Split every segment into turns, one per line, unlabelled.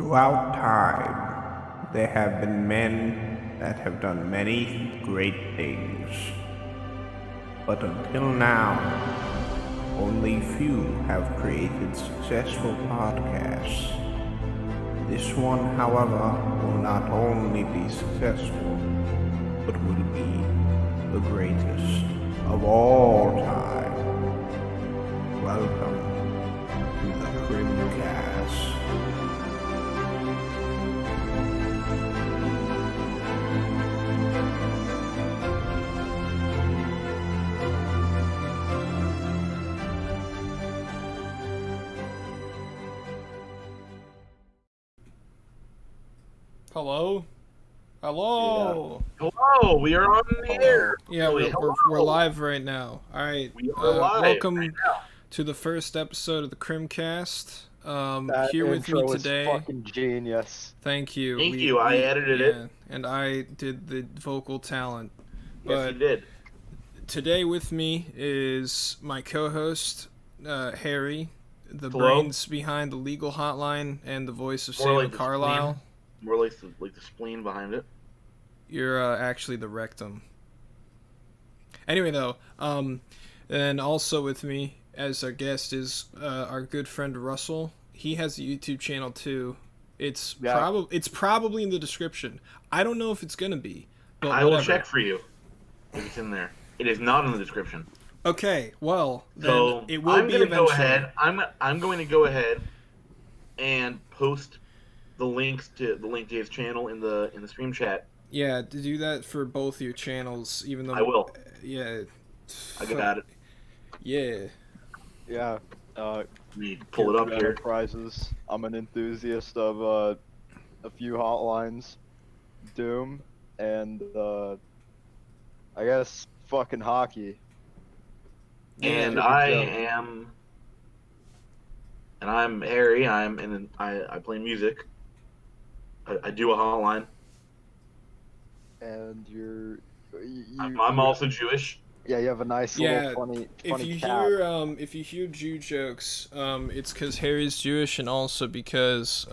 Throughout time, there have been men that have done many great things. But until now, only few have created successful podcasts. This one, however, will not only be successful, but will be the greatest of all time. Welcome to the Chrimcast.
Hello? Hello?
Yeah. Hello, we are on the air.
Yeah, we're live right now. Alright,
We are live
welcome
right now.
to the first episode of the Chrimcast.
That
Here with me
intro
today.
is fucking genius.
Thank you.
Thank you, I edited it.
And I did the vocal talent.
Yes,
But
you did.
today with me is my co-host, Harry, the
Hello?
brains behind the legal hotline and the voice of
More
Sam
like the
Carlisle.
More like the spleen behind it.
You're actually the rectum. Anyway, though, and also with me as our guest is our good friend Russell. He has a YouTube channel too. It's probably in the description. I don't know if it's gonna be, but
I
whatever.
will check for you if it's in there. It is not in the description.
Okay, well then
So
it will
I'm
be
gonna
eventually.
go ahead. I'm going to go ahead and post the link to his channel in the stream chat.
Yeah, to do that for both your channels, even though
I will.
Yeah.
I got it.
Yeah.
Yeah.
Let me pull it up here.
Enterprises. I'm an enthusiast of a few hotlines, Doom, and I guess fucking hockey.
And
Yeah,
I'm Harry. I play music. I do a hotline.
And
I'm also Jewish.
Yeah, you have a nice
Yeah,
little funny
if you
cat.
if you hear Jew jokes, it's because Harry's Jewish, and also because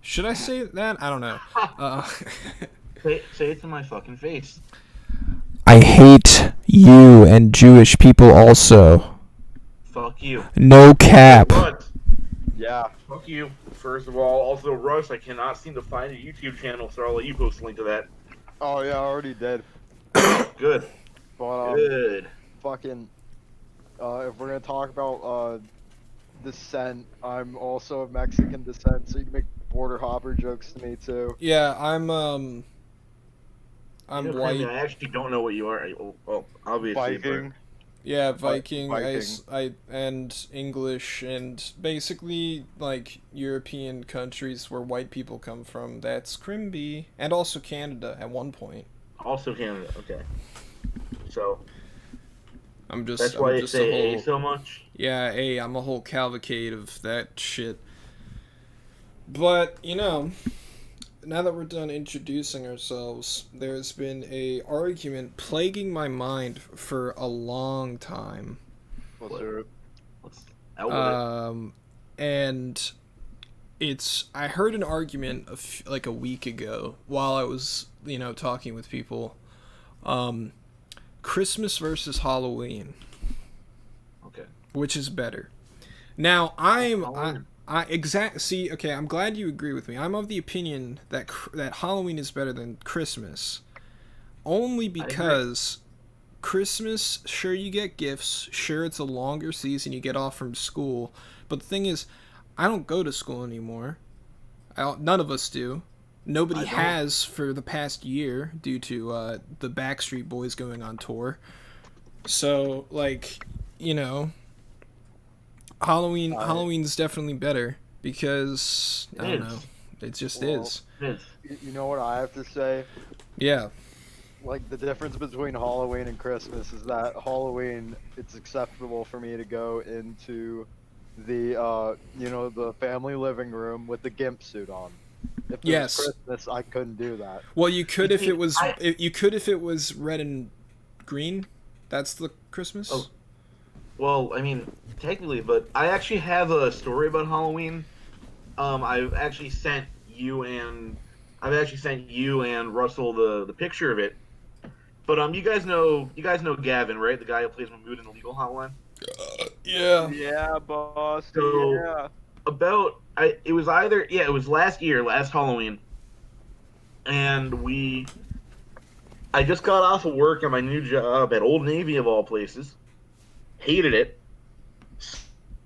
should I say that? I don't know.
Say it to my fucking face.
I hate you and Jewish people also.
Fuck you.
No cap.
Russ,
Yeah.
fuck you. First of all, also Russ, I cannot seem to find a YouTube channel, so I'll let you post a link to that.
Oh yeah, I already did.
Good.
But
Good.
fucking if we're gonna talk about descent, I'm also of Mexican descent, so you can make border hopper jokes to me too.
Yeah, I'm
You know,
white.
I actually don't know what you are. Well, obviously.
Viking.
Yeah, Viking,
Viking.
and English, and basically like European countries where white people come from. That's Crimby, and also Canada at one point.
Also Canada. Okay. So
I'm
that's why
I'm
you
just
say
a
A
whole,
so much.
yeah, hey, I'm a whole cavalcade of that shit. But now that we're done introducing ourselves, there's been a argument plaguing my mind for a long time.
What's your
Let's out with it.
And I heard an argument like a week ago while I was, talking with people. Christmas versus Halloween,
Okay.
which is better? Now, I'm glad you agree with me. I'm of the opinion that Halloween is better than Christmas. Only because Christmas, sure, you get gifts, sure, it's a longer season, you get off from school, but the thing is, I don't go to school anymore. None of us do. Nobody has for the past year due to the Backstreet Boys going on tour. So, Halloween's definitely better because I don't know. It just is.
You know what I have to say?
Yeah.
Like, the difference between Halloween and Christmas is that Halloween, it's acceptable for me to go into the the family living room with the gimp suit on. If it was Christmas, I couldn't do that.
Well, you could if it was red and green. That's the Christmas.
Oh. Well, I mean, technically, but I actually have a story about Halloween I've actually sent you and Russell the picture of it. But you guys know Gavin, right? The guy who plays Mahmood in the legal hotline.
Yeah.
Yeah, boss.
So
Yeah.
it was last year, last Halloween, and I just got off of work at my new job at Old Navy of all places. Hated it.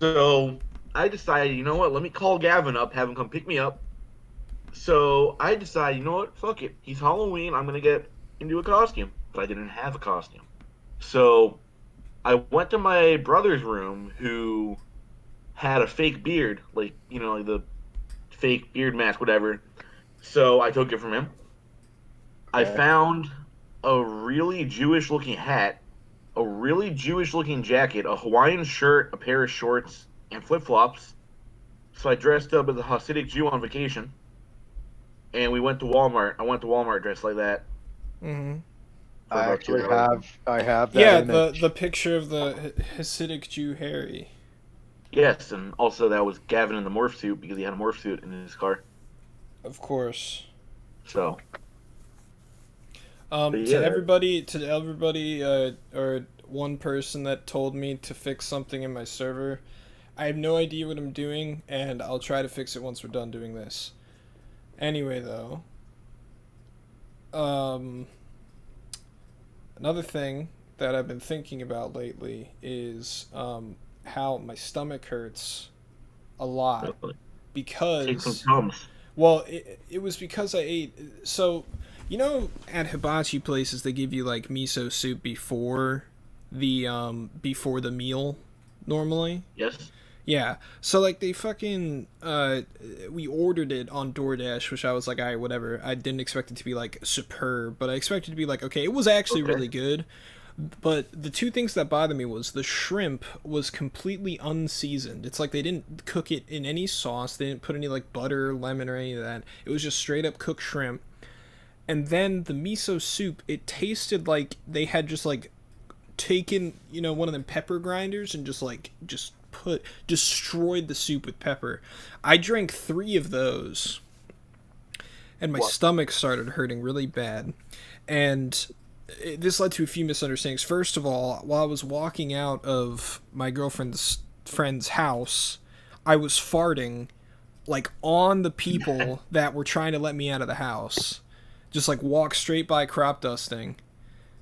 So I decided, you know what? Let me call Gavin up, have him come pick me up. So I decided, you know what? Fuck it. He's Halloween. I'm gonna get into a costume, but I didn't have a costume. So I went to my brother's room, who had a fake beard, like the fake beard mask, whatever. So I took it from him. I
Okay.
found a really Jewish-looking hat, a really Jewish-looking jacket, a Hawaiian shirt, a pair of shorts, and flip-flops. So I dressed up as a Hasidic Jew on vacation, and we went to Walmart. I went to Walmart dressed like that.
Mm-hmm.
For
I
about
actually
2 hours.
have that
Yeah,
image.
the picture of the Hasidic Jew Harry.
Yes, and also that was Gavin in the morph suit because he had a morph suit in his car.
Of course.
So,
To
But yeah.
everybody, or one person that told me to fix something in my server, I have no idea what I'm doing, and I'll try to fix it once we're done doing this. Anyway, though, another thing that I've been thinking about lately is how my stomach hurts a lot
take some
because,
Tums.
well, it was because I ate. So, at hibachi places they give you like miso soup before the meal normally.
Yes.
Yeah. So like they fucking we ordered it on DoorDash, which I was like, all right, whatever. I didn't expect it to be like superb, but I expected it to be like, okay, it was actually
Okay.
really good. But the two things that bothered me was the shrimp was completely unseasoned. It's like they didn't cook it in any sauce. They didn't put any like butter, lemon, or any of that. It was just straight up cooked shrimp. And then the miso soup, it tasted like they had just like taken, one of them pepper grinders and just destroyed the soup with pepper. I drank 3 of those and my
What?
stomach started hurting really bad. And this led to a few misunderstandings. First of all, while I was walking out of my girlfriend's friend's house, I was farting like on the people that were trying to let me out of the house. Just like walk straight by crop dusting.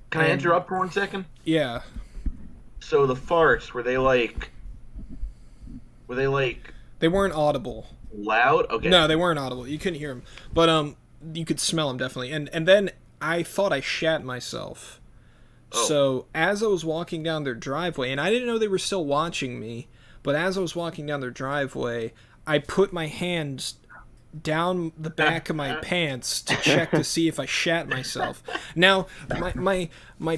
Can I
And-
interrupt for 1 second?
Yeah.
So the farts, were they like
They weren't audible.
loud? Okay.
No, they weren't audible. You couldn't hear them, but you could smell them definitely. And then I thought I shat myself.
Oh.
So as I was walking down their driveway, and I didn't know they were still watching me, but as I was walking down their driveway, I put my hands down the back of my pants to check to see if I shat myself. Now, my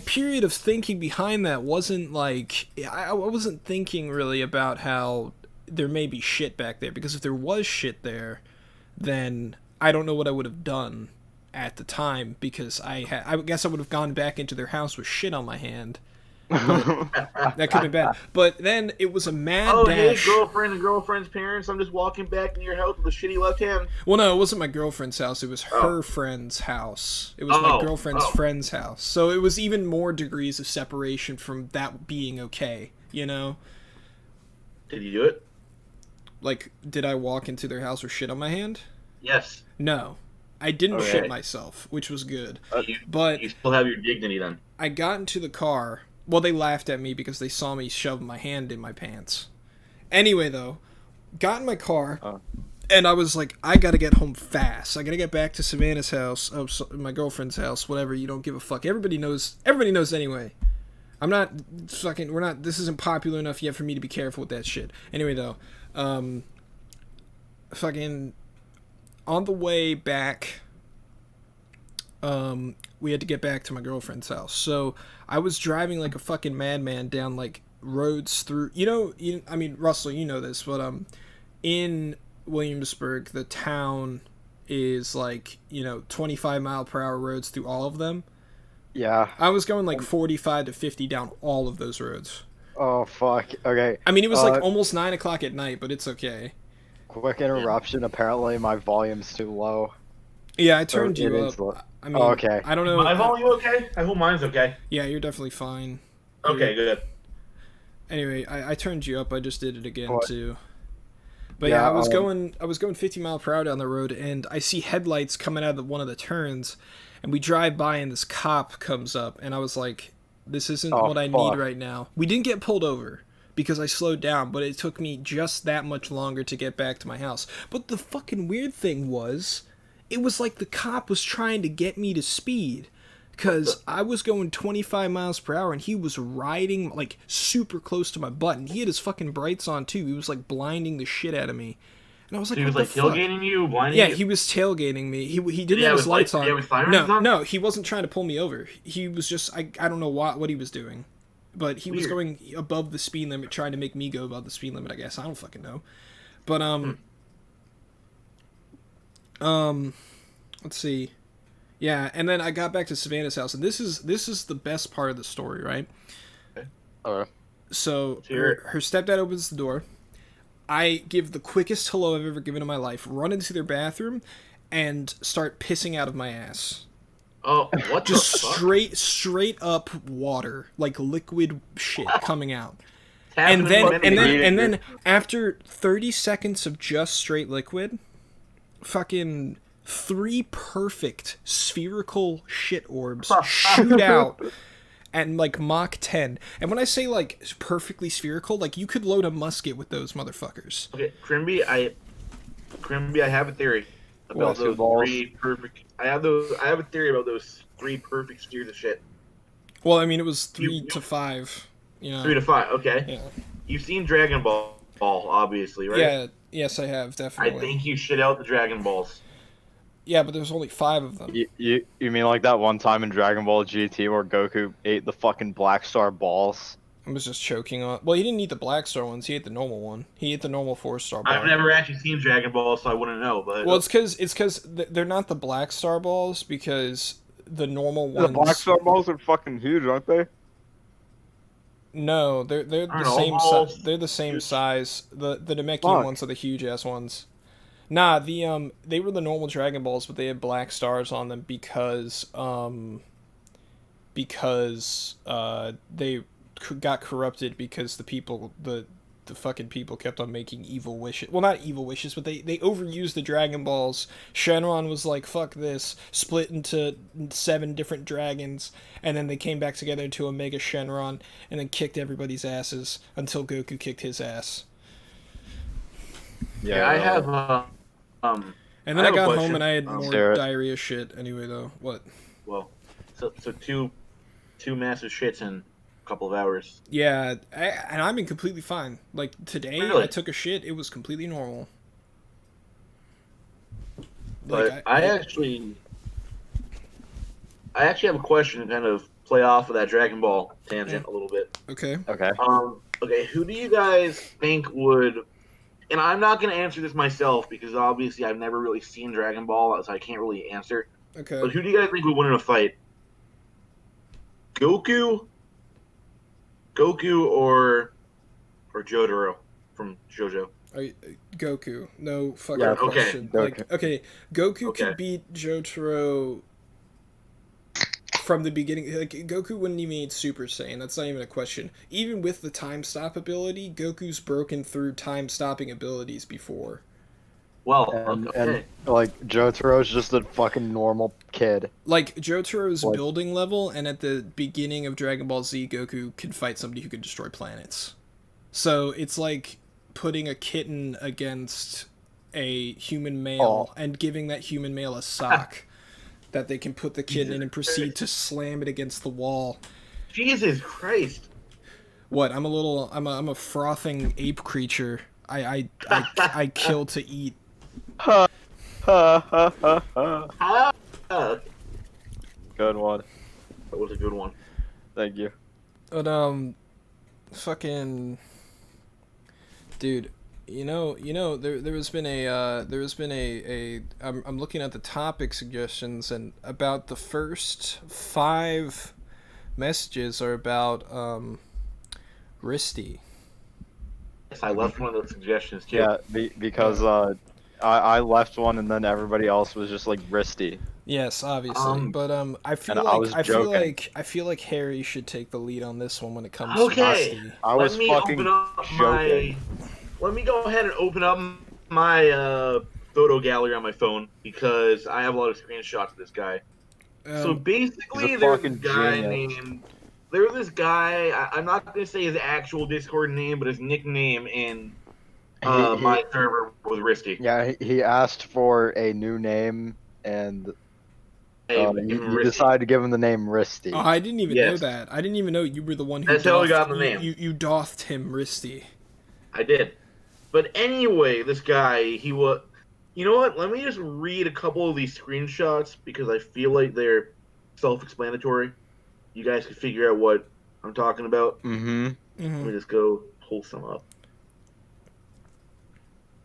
period of thinking behind that wasn't like I wasn't thinking really about how there may be shit back there, because if there was shit there, then I don't know what I would have done at the time, because I guess I would have gone back into their house with shit on my hand. That could have been bad. But then it was a mad
Oh,
dash.
hey, girlfriend and girlfriend's parents. I'm just walking back into your house with a shitty left hand.
Well, no, it wasn't my girlfriend's house. It was her
Oh.
friend's house. It was my
Oh,
girlfriend's
oh.
friend's house. So it was even more degrees of separation from that being okay,
Did you do it?
Like, did I walk into their house with shit on my hand?
Yes.
No. I didn't
Okay.
shit myself, which was good.
You,
But
you still have your dignity then.
I got into the car. Well, they laughed at me because they saw me shove my hand in my pants. Anyway, though, got in my car, and I was like, I gotta get home fast. I gotta get back to Savannah's house, my girlfriend's house, whatever. You don't give a fuck. Everybody knows anyway. I'm not fucking. We're not. This isn't popular enough yet for me to be careful with that shit. Anyway, though, fucking on the way back, we had to get back to my girlfriend's house. So I was driving like a fucking madman down like roads through. I mean, Russell, you know this, but in Williamsburg, the town is like 25-mile-per-hour roads through all of them.
Yeah.
I was going like 45 to 50 down all of those roads.
Oh fuck. Okay.
I mean, it was like almost 9 o'clock at night, but it's okay.
Quick interruption. Apparently, my volume's too low.
Yeah, I turned
It
you
is low.
up. I mean,
Okay.
I don't know.
My volume okay? I hope mine's okay.
Yeah, you're definitely fine.
Okay, good.
Anyway, I turned you up. I just did it again
What?
too. But yeah, I was going 50 mile per hour down the road, and I see headlights coming out of one of the turns, and we drive by, and this cop comes up, and I was like, "This isn't what I need right now." We didn't get pulled over because I slowed down, but it took me just that much longer to get back to my house. But the fucking weird thing was, it was like the cop was trying to get me to speed. Because I was going 25 miles per hour and he was riding like super close to my butt, and he had his fucking brights on too. He was like blinding the shit out of me, and I was like,
So he was
what
like
the fuck?
tailgating you, blinding
Yeah,
you?
he was tailgating me. He didn't
Yeah,
have his
with
lights
lights-
on.
yeah, with sirens
No,
on?
no, he wasn't trying to pull me over. He was just I don't know what he was doing, but he was
Weird.
going above the speed limit, trying to make me go above the speed limit. I guess I don't fucking know, but let's see. Yeah, and then I got back to Savannah's house, and this is the best part of the story, right? So her stepdad opens the door. I give the quickest hello I've ever given in my life, run into their bathroom, and start pissing out of my ass.
Oh, what
Just
the fuck?
straight up water, like liquid shit coming out.
Happened
And
to me many
then
times.
after 30 seconds of just straight liquid, fucking 3 perfect spherical shit orbs shoot out at like Mach 10. And when I say like perfectly spherical, like you could load a musket with those motherfuckers.
Okay, Crimby, I have a theory about those
balls.
3 perfect. I have a theory about those 3 perfect spheres of shit.
Well, I mean, it was 3 to 5. You know.
3 to 5. Okay.
Yeah.
You've seen Dragon Ball, obviously, right?
Yeah. Yes, I have
I
definitely.
think you shit out the Dragon Balls.
Yeah, but there's only 5 of them.
You mean like that one time in Dragon Ball GT where Goku ate the fucking Black Star balls?
I was just choking on. Well, he didn't eat the Black Star ones. He ate the normal one. He ate the normal 4-star ball.
I've never actually seen Dragon Ball, so I wouldn't know. But
Well, it's because they're not the Black Star balls, because the normal ones.
The Black Star balls are fucking huge, aren't they?
No, they're
Aren't
the
all
same.
balls
They're the same
huge?
size. The Namekian
Fuck.
ones are the huge ass ones. Nah, they were the normal Dragon Balls, but they had black stars on them because they got corrupted because the fucking people kept on making evil wishes. Well, not evil wishes, but they overused the Dragon Balls. Shenron was like, fuck this, split into 7 different dragons, and then they came back together into a Mega Shenron, and then kicked everybody's asses until Goku kicked his ass.
yeah, I have.
And then I
have a
got
question.
home and I had
Let's
more
hear it.
diarrhea shit anyway, though. What?
Well, so two massive shits in a couple of hours.
Yeah, and I've been completely fine. Like, today,
Really?
I took a shit, it was completely normal.
But
Like,
I actually have a question to kind of play off of that Dragon Ball tangent a little bit.
Okay.
Okay.
Okay, who do you guys think would? And I'm not going to answer this myself because obviously I've never really seen Dragon Ball, so I can't really answer.
Okay.
But who do you guys think would win in a fight? Goku or Jotaro from JoJo?
Goku. No fucking
Yeah,
okay,
question.
Goku.
Like, okay, Goku
Okay.
could beat Jotaro from the beginning. Like, Goku wouldn't even need Super Saiyan. That's not even a question. Even with the time stop ability, Goku's broken through time stopping abilities before.
Well,
And,
okay.
and like Jotaro's just a fucking normal kid.
Like, Jotaro's
What?
building level, and at the beginning of Dragon Ball Z, Goku could fight somebody who could destroy planets. So, it's like putting a kitten against a human male and giving that human male a sock that they can put the kitten in and proceed to slam it against the wall.
Jesus Christ.
What? I'm a frothing ape creature. I kill to eat.
Ha ha ha ha.
Ah, that
Good one.
was a good one.
Thank you.
But fucking dude, there has been a I'm looking at the topic suggestions, and about the first 5 messages are about Risty.
I left one of the suggestions too.
Yeah, because I left one and then everybody else was just like Risty.
Yes, obviously, but I feel
and
like
I was joking.
I feel like Harry should take the lead on this one when it comes
Okay.
to Rusty.
I was fucking joking.
Let me go ahead and open up my photo gallery on my phone because I have a lot of screenshots of this guy. So basically,
he's a
there's
fucking
this guy
genius.
there's this guy. I'm not going to say his actual Discord name, but his nickname in my server was Risty.
Yeah, he asked for a new name, and you decided to give him the name Risty.
Oh, I didn't even know
Yes.
that. I didn't even know you were the one who
That's how he got the name.
You dothed him Risty.
I did. But anyway, this guy, he was... You know what? Let me just read a couple of these screenshots because I feel like they're self-explanatory. You guys can figure out what I'm talking about.
Mm-hmm.
Let me just go pull some up.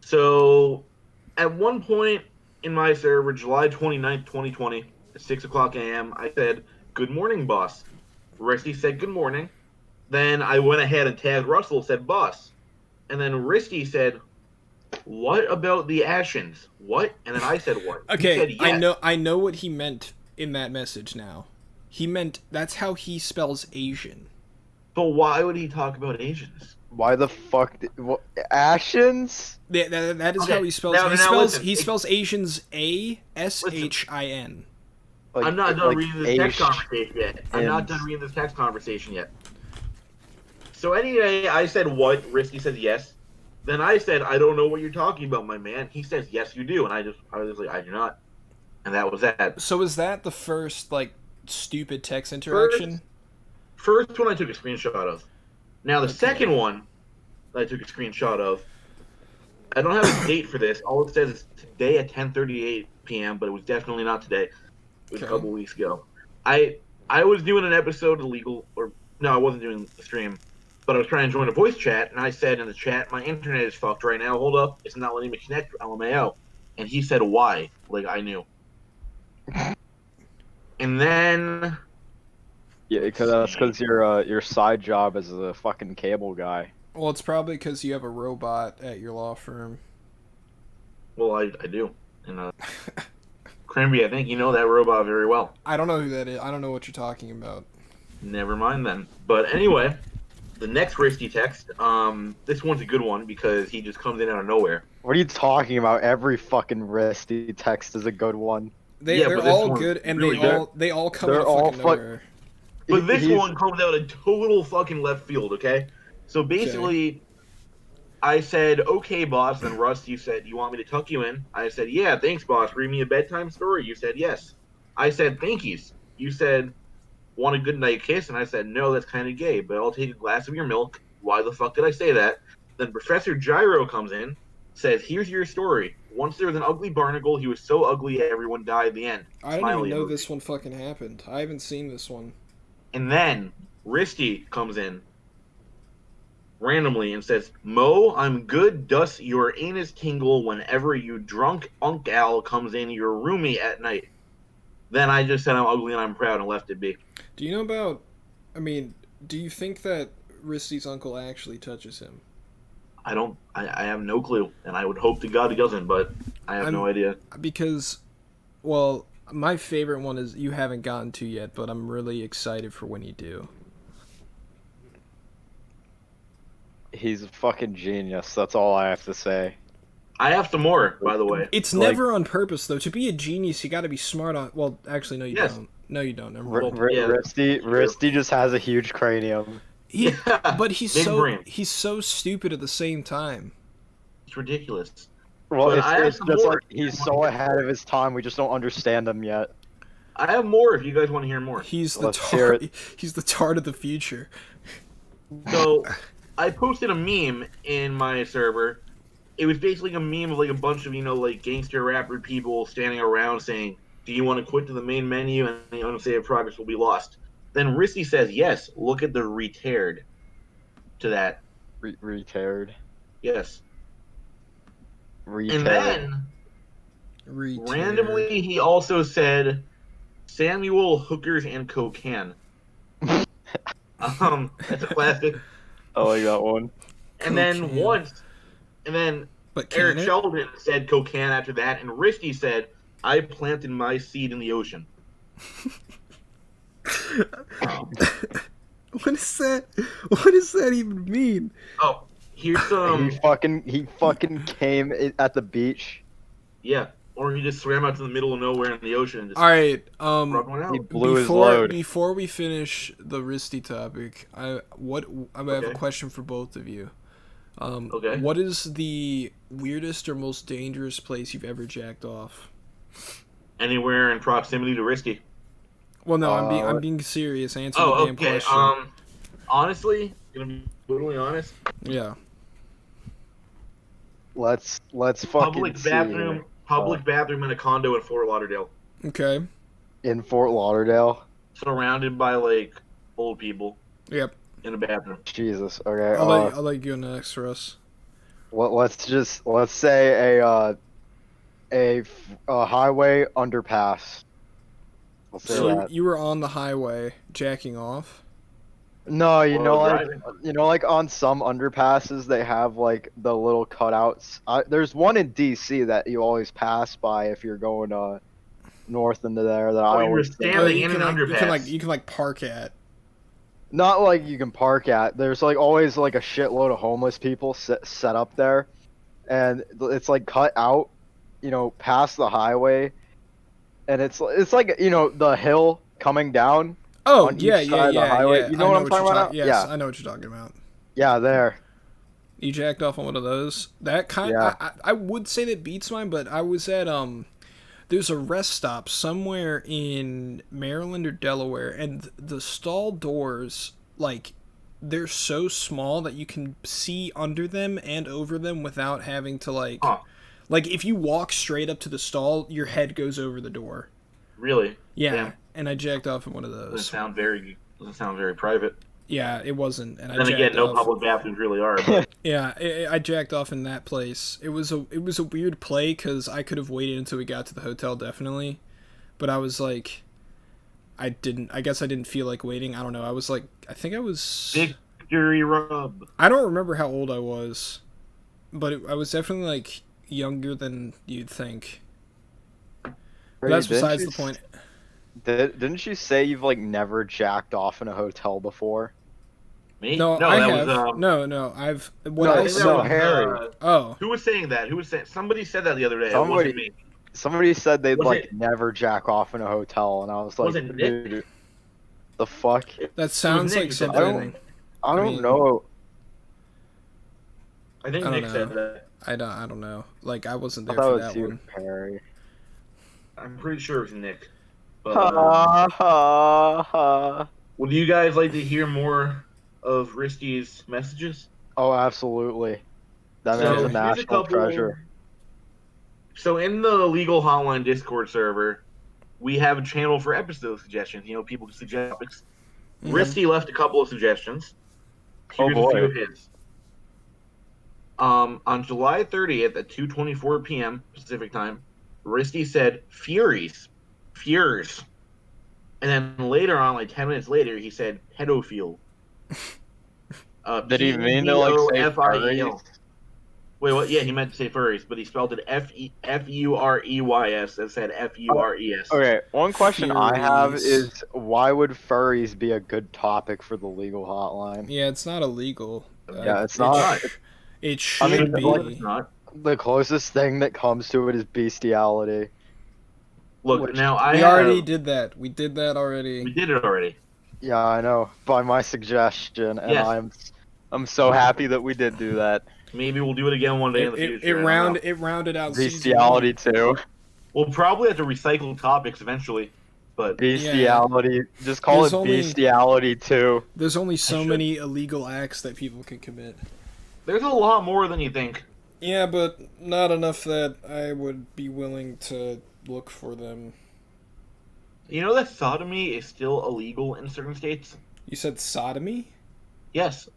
So, at one point in my server, July 29th, 2020, at 6 o'clock a.m., I said, "Good morning, boss." Risty said, "Good morning." Then I went ahead and tagged Russell, said, "Boss." And then Risty said, "What about the Ashens?" What? And then I said, "What?"
Okay,
He said, "Yes."
I know what he meant in that message now. He meant that's how he spells Asian.
But why would he talk about Asians?
Why the fuck? Ashens?
That is
Okay,
how he spells. He spells Asians ASHIN.
Like,
I'm not done
like
reading this text conversation yet. I'm not done reading this text conversation yet. So anyway, I said what? Risky says yes. Then I said, "I don't know what you're talking about, my man." He says, "Yes, you do." And I was like, "I do not." And that was that.
So is that the first like stupid text interaction?
First one I took a screenshot of. Now the second one that I took a screenshot of, I don't have a date for this. All it says is today at 10:38 p.m., but it was definitely not today. It was a couple weeks ago. I was doing an episode of Legal, or no, I wasn't doing the stream, but I was trying to join a voice chat, and I said in the chat, "My internet is fucked right now. Hold up, it's not letting me connect. LMAO." And he said, "Why?" Like I knew. And then.
Yeah, because your side job is a fucking cable guy.
Well, it's probably because you have a robot at your law firm.
Well, I do. And Crimby, I think you know that robot very well.
I don't know who that is. I don't know what you're talking about.
Never mind then. But anyway, the next risky text, this one's a good one because he just comes in out of nowhere.
What are you talking about? Every fucking risky text is a good one.
They're all good, and
really
they all come out of fucking nowhere.
But this one comes out of total fucking left field, okay? So basically, I said, "Okay, boss." And Russ, you said, "You want me to tuck you in?" I said, "Yeah, thanks, boss. Read me a bedtime story." You said, "Yes." I said, "Thank yous." You said, "Want a good night kiss?" And I said, "No, that's kind of gay, but I'll take a glass of your milk." Why the fuck did I say that? Then Professor Gyro comes in, says, "Here's your story. Once there was an ugly barnacle. He was so ugly everyone died at the end."
I didn't even know this one fucking happened. I haven't seen this one.
And then Risty comes in randomly and says, "Mo, I'm good. Does your anus tingle whenever you drunk Unk Al comes in your roomie at night?" Then I just said I'm ugly and I'm proud and left it be.
Do you know about... I mean, do you think that Risty's uncle actually touches him?
I have no clue. And I would hope to God he doesn't, but I have no idea.
Because, well... My favorite one is you haven't gotten to yet, but I'm really excited for when you do.
He's a fucking genius. That's all I have to say.
I have some more, by the way.
It's never on purpose, though. To be a genius, you got to be smart on... Well, actually, no, you don't. No, you don't.
Risty just has a huge cranium.
But he's so stupid at the same time.
It's ridiculous.
Well, it's just like he's so ahead of his time. We just don't understand him yet.
I have more if you guys want to hear more.
He's the tart. He's the tart of the future.
So, I posted a meme in my server. It was basically a meme of like a bunch of like gangster rapper people standing around saying, "Do you want to quit to the main menu and the unsaved progress will be lost?" Then Risky says, "Yes. Look at the retired." To that.
Retired.
Yes.
Retired.
And then, randomly, he also said, "Samuel, hookers, and cocaine." That's a classic.
I like that one.
And then
Cocaine.
once, and then
But can
Eric
it?
Sheldon said cocaine after that, and Risky said, I planted my seed in the ocean.
What is that? What does that even mean?
Oh, here's some.
He fucking came at the beach.
Yeah. Or he just swam out to the middle of nowhere in the ocean and just
All right.
rubbed one
He
out.
blew his load.
Before we finish the Risty topic, I have a
Okay.
question for both of you.
Okay.
What is the weirdest or most dangerous place you've ever jacked off?
Anywhere in proximity to Risky.
Well, no, I'm being serious. Answer the
Oh,
damn
okay.
question.
Honestly, gonna be brutally honest.
Yeah.
Let's fucking
Public
see
bathroom.
here.
Public bathroom in a condo in Fort Lauderdale,
Okay.
In Fort Lauderdale.
surrounded by like old people
Yep.
in a bathroom.
Jesus. Okay.
I'll let you go next, Russ.
Let's say a highway underpass. Let's say
So
that.
you were on the highway jacking off.
No,
While driving.
like on some underpasses they have like the little cutouts. There's one in DC that you always pass by if you're going north into there. That I
you were
always
standing
you
in
can,
an underpass.
you can park at.
not like you can park at. There's like always like a shitload of homeless people set up there, and it's like cut out, past the highway, and it's like the hill coming down.
Oh,
On each
yeah,
side
yeah,
of the
yeah,
highway.
yeah.
You know
I
what I'm talking
you're
about?
Yes,
Yeah.
I know what you're talking about.
Yeah, there.
You jacked off on one of those. That kind
Yeah.
I would say that beats mine, but I was at there's a rest stop somewhere in Maryland or Delaware, and the stall doors, like, they're so small that you can see under them and over them without having to
Huh.
like if you walk straight up to the stall, your head goes over the door.
Really?
Yeah.
Damn.
And I jacked off in one of
Doesn't
those.
sound very private.
Yeah, it wasn't. And I
Then
jacked
again, no
off.
public bathrooms really are. But
Yeah, I jacked off in that place. It was a weird play because I could have waited until we got to the hotel, definitely, but I was like, I guess I didn't feel like waiting. I don't know. I was like, I think I was.
victory rub.
I don't remember how old I was, but I was definitely like younger than you'd think. But that's besides the point.
Didn't you say you've like never jacked off in a hotel before?
Me?
No, I
that
have.
was
No, I've. What
No,
I
I think
said.
that was,
Harry.
Oh,
Who was saying that? Somebody said that the other day. It wasn't me.
Somebody said they'd
Was
like
it-
never jack off in a hotel, and I was like,
Was it Nick?
dude, the fuck?
that sounds
Nick
like
who said that.
something.
I don't
mean-
know.
I think
I don't
Nick
know.
said that.
I don't know. Like I wasn't
I
there
thought
for
it was
that
you,
one.
Harry.
I'm pretty sure it was Nick. But,
Ha ha ha.
would you guys like to hear more of Risky's messages?
Oh, absolutely. That
So,
man's a
here's a
national treasure.
So in the legal hotline Discord server, we have a channel for episode suggestions. People can suggest topics.
Mhm.
Risky left a couple of suggestions.
Oh,
Here's
boy.
a few of his. On July 30th at 2:24 p.m. Pacific time, Risky said Furies. And then later on, like 10 minutes later, he said pedophile.
Did he mean to like say
P-E-D-O-F-I-E-L.
furries?
Wait, what? Yeah, he meant to say furries, but he spelled it F-U-R-E-Y-S and said F-U-R-E-S.
Okay, one question I have
Furies.
is why would furries be a good topic for the legal hotline?
Yeah, it's not illegal.
Yeah, it's not.
It should
I mean,
be.
No, it's not.
The closest thing that comes to it is bestiality.
Look,
Which-
now I
We
have-
already did that. We did that
We
already.
did it already.
Yeah, I know. By my suggestion, and
Yes.
I'm so happy that we did do that.
Maybe we'll do it again one day in the
It
future. I don't know.
rounded out season
Bestiality too.
We'll probably have to recycle topics eventually, but
Bestiality. Just call
There's
it
only-
bestiality too.
There's only so
should.
many illegal acts that people can commit.
there's a lot more than you think.
Yeah, but not enough that I would be willing to look for them.
You know that sodomy is still illegal in certain states?
You said sodomy?
Yes.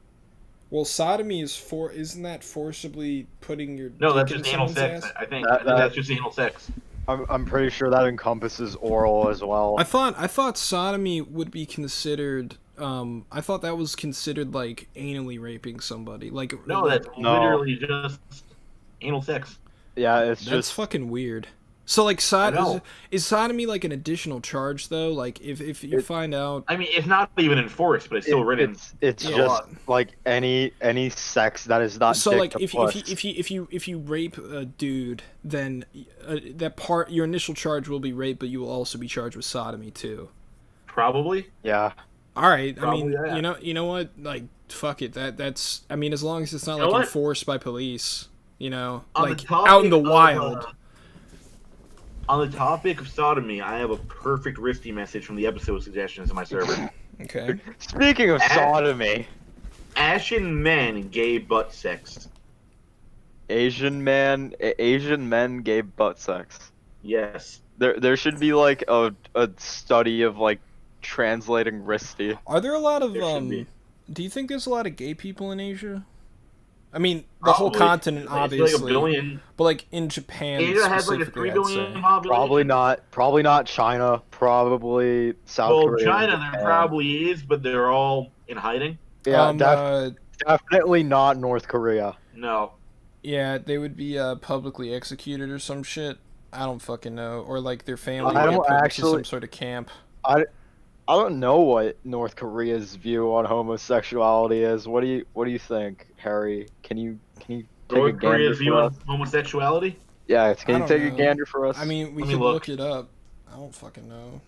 Well, sodomy isn't that forcibly putting your
No,
dick
that's
in
just anal
someone's
sex.
ass?
I think
That-
that's just anal sex.
I'm pretty sure that encompasses oral as well.
I thought sodomy would be considered I thought that was considered like anally raping somebody. Like
No, that's
No.
literally just anal sex.
Yeah, it's
that's
just
fucking weird. So like
know.
is sodomy like an additional charge though? Like if you find out,
I mean, it's not even enforced, but it's still written.
it's
Yeah.
just like any sex that is not
so
dick
like
to
if
puss.
if you rape a dude, then that part your initial charge will be rape, but you will also be charged with sodomy too.
Probably.
Yeah.
All right, I
Probably,
mean,
yeah.
you know what? Like, fuck it. That's I mean, as long as it's not
You know
like
what?
enforced by police,
On
like
the topic
out in the
of,
wild.
On the topic of sodomy, I have a perfect Risty message from the episode suggestions in my server.
Okay.
Speaking of sodomy,
Ashen men gay butt sex.
Asian men gay butt sex.
Yes.
There should be like a study of like translating Risty.
Are there a lot of
There should be.
Do you think there's a lot of gay people in Asia? I mean, the whole
Probably.
continent,
It's like
obviously,
a billion.
but like in Japan
Asia has like a
specifically,
3
I'd
billion
say.
population.
Probably not China. Probably South
Well,
Korea.
China
and
there
Japan.
probably is, but they're all in hiding.
Yeah,
uh,
definitely not North Korea.
No.
yeah, they would be publicly executed or some shit. I don't fucking know, or like their family
I
would get
don't
put into
actually-
some sort of camp.
I don't know what North Korea's view on homosexuality is. What do you think, Harry? Can you take a
North
gander
Korea's view
for
on
us?
homosexuality?
Yeah,
I
can you
don't
take a
know.
gander for us?
I mean, we
Let me
could
look.
look it up. I don't fucking know.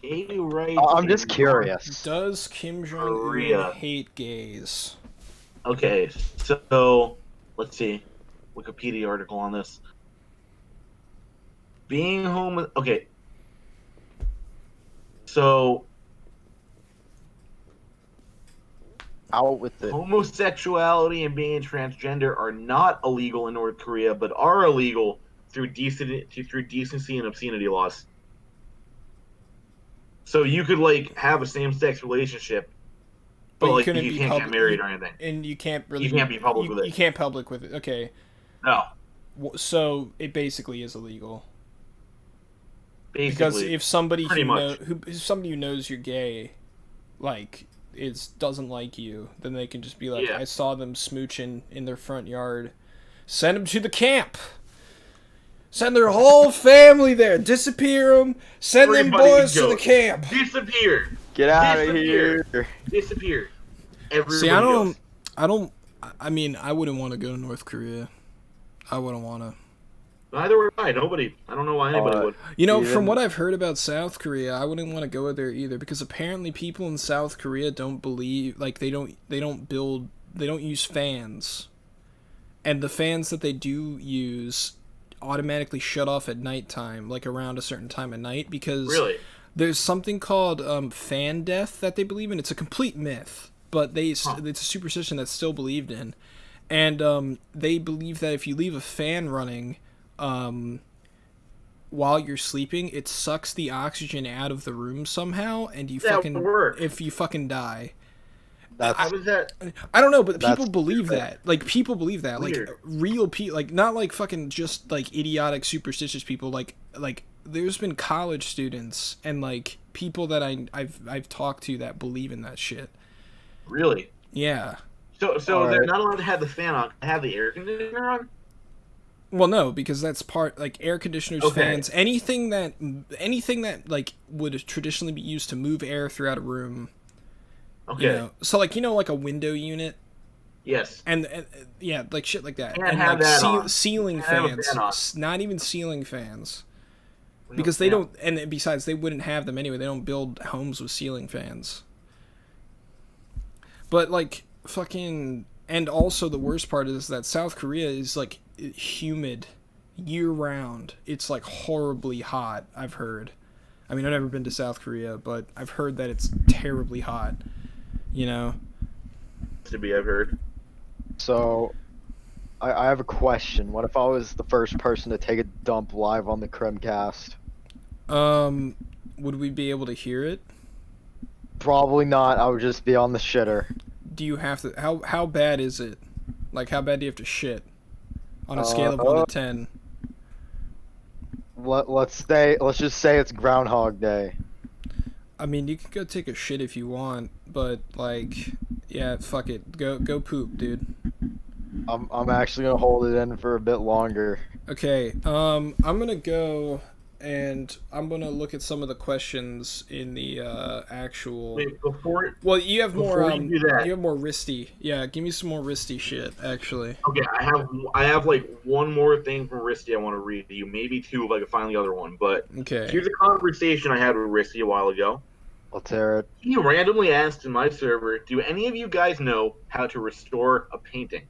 Gay rights.
I'm just
in
curious.
Does Kim Jong Un
Korea.
hate gays?
Okay, so let's see. Wikipedia article on this. Being homo. Okay. So
Out with it.
homosexuality and being transgender are not illegal in North Korea, but are illegal through decency and obscenity laws. So you could like have a same-sex relationship, but
you
like
couldn't
you
be
can't get
public-
married or anything.
And you can't really.
You can't be public with it.
You can't public with it. Okay.
No,
So it basically is illegal.
basically.
Because if somebody
pretty much.
if somebody who knows you're gay, like doesn't like you, then they can just be like,
Yeah.
I saw them smooching in their front yard. Send them to the camp. Send their whole family there. Disappear them. Send them
Everybody
boys to
go.
the camp.
Disappear.
Get out of
Disappear.
here.
Disappear. Everybody
See,
goes.
I mean, I wouldn't want to go to North Korea. I wouldn't want to.
Neither would I. Nobody. I don't know why anybody
Uh,
would.
You know,
Even-
from what I've heard about South Korea, I wouldn't want to go there either because apparently people in South Korea don't believe like they don't use fans. And the fans that they do use automatically shut off at nighttime, like around a certain time of night because
Really?
there's something called fan death that they believe in. It's a complete myth, but it's a superstition that's still believed in. And they believe that if you leave a fan running while you're sleeping, it sucks the oxygen out of the room somehow, and you
That
fucking
would work.
if you fucking die.
How
That's
does that?
I don't know, but
That's
people believe that. Like people believe that.
Weird.
Like real people, like not like fucking just like idiotic superstitious people. Like there's been college students and like people that I've talked to that believe in that shit.
Really?
Yeah.
So
All
they're
right.
not allowed to have the fan on. Have the air conditioner on?
Well, no, because that's part like air conditioners,
Okay.
fans, anything that like would traditionally be used to move air throughout a room.
Okay.
You know, so like like a window unit
Yes.
and yeah, like shit like that,
Can't
and
have
like
that on.
ceiling
Can't have a
fans,
fan on.
not even ceiling fans, because they
Yeah.
don't. And besides, they wouldn't have them anyway. They don't build homes with ceiling fans. But like fucking, and also the worst part is that South Korea is like humid year round. It's like horribly hot. I've heard. I mean, I've never been to South Korea, but I've heard that it's terribly hot. You know.
To be, I've heard.
so. I have a question. What if I was the first person to take a dump live on the Chrimcast?
Would we be able to hear it?
Probably not. I would just be on the shitter.
Do you have to? How bad is it? Like, how bad do you have to shit? On a scale of 1 to 10.
Let's just say it's Groundhog Day.
I mean, you can go take a shit if you want, but like, yeah, fuck it. Go poop, dude.
I'm actually gonna hold it in for a bit longer.
Okay, I'm gonna go and I'm gonna look at some of the questions in the actual.
Wait, before
Well, you have more.
you do that,
You have more wristy. Yeah, give me some more wristy shit. Actually.
okay, I have like one more thing from Risty I want to read to you, maybe two if I can find the other one. But
Okay.
here's a conversation I had with Risty a while ago.
Let's hear it.
He randomly asked in my server, "Do any of you guys know how to restore a painting?"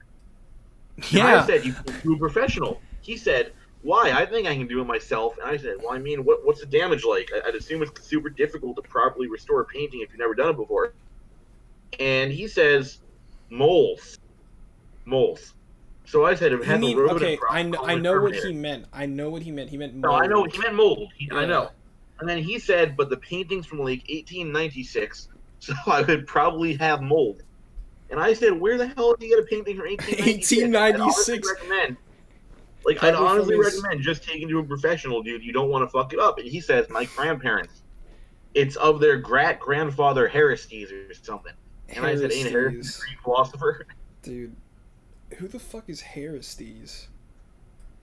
And
Yeah.
I said, "You can do a professional." He said, "Why? I think I can do it myself." And I said, "Well, I mean, what's the damage like? I'd assume it's super difficult to properly restore a painting if you've never done it before." And he says, "Moles, moles." So I said, "It
You
has a
mean
rodent
okay?
problem.
I know what he meant. I know what he meant. He meant
No,
mold.
I know he meant mold. I
Yeah.
know. And then he said, "But the painting's from like 1896, so I would probably have mold." And I said, "Where the hell did you get a painting from 1896?
1896.
I'd recommend, I'd
Probably
honestly
from his-
recommend just taking to a professional, dude. You don't want to fuck it up." And he says, "My grandparents, it's of their grandfather Heristes or something." And I said, "Ain't Heristes a Greek philosopher?"
Dude, who the fuck is Heristes?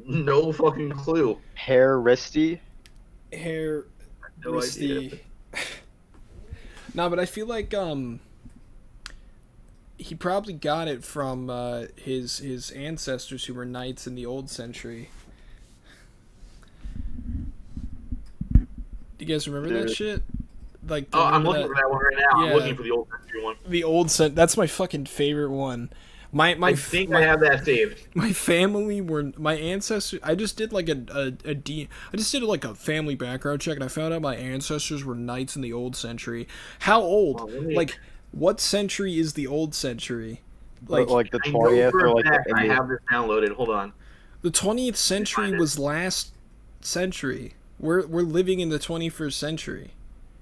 No fucking clue.
Hair wristy.
Hair
No
Risty. Nah, but I feel like he probably got it from his ancestors who were knights in the old century. Do you guys remember that
Dude.
shit? Like,
Oh, I'm
remember
looking for that one right now.
Yeah.
I'm looking for the old country one.
the old That's my fucking favorite one.
I think I have that saved.
My family were my ancestors. I just did like I just did like a family background check, and I found out my ancestors were knights in the old century. How old?
Well, let me-
Like, what century is the old century? Like,
Like the
I know
20th
for
or
a
like
fact
the
I
80th.
have this downloaded. Hold on.
the 20th century
find it.
was last century. We're living in the 21st century.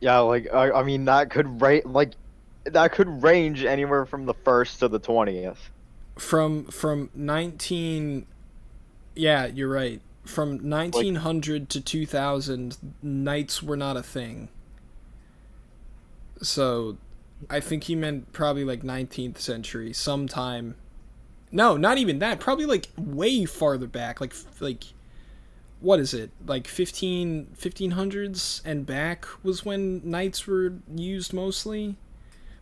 Yeah, like I mean that could that could range anywhere from the 1st to the 20th.
From 19. Yeah, you're right. From 1900 to 2000, knights were not a thing. So, I think he meant probably like 19th century, sometime. No, not even that. Probably like way farther back. Like what is it? Like 1500s and back was when knights were used mostly.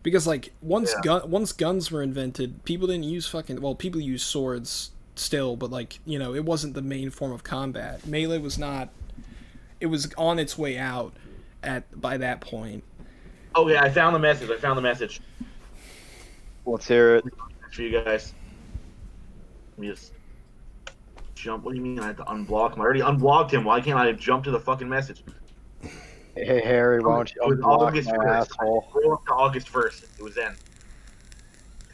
Because like once guns were invented, people didn't use people use swords still, but like, you know, it wasn't the main form of combat. Melee was not. It was on its way out by that point.
Okay, I found the message.
Let's hear it.
For you guys. Let me just jump. What do you mean I have to unblock him? I already unblocked him. Why can't I jump to the fucking message?
Hey Harry, why don't you
It was
unblock
August
my
1st.
asshole?
Roll up to August 1st. It was then.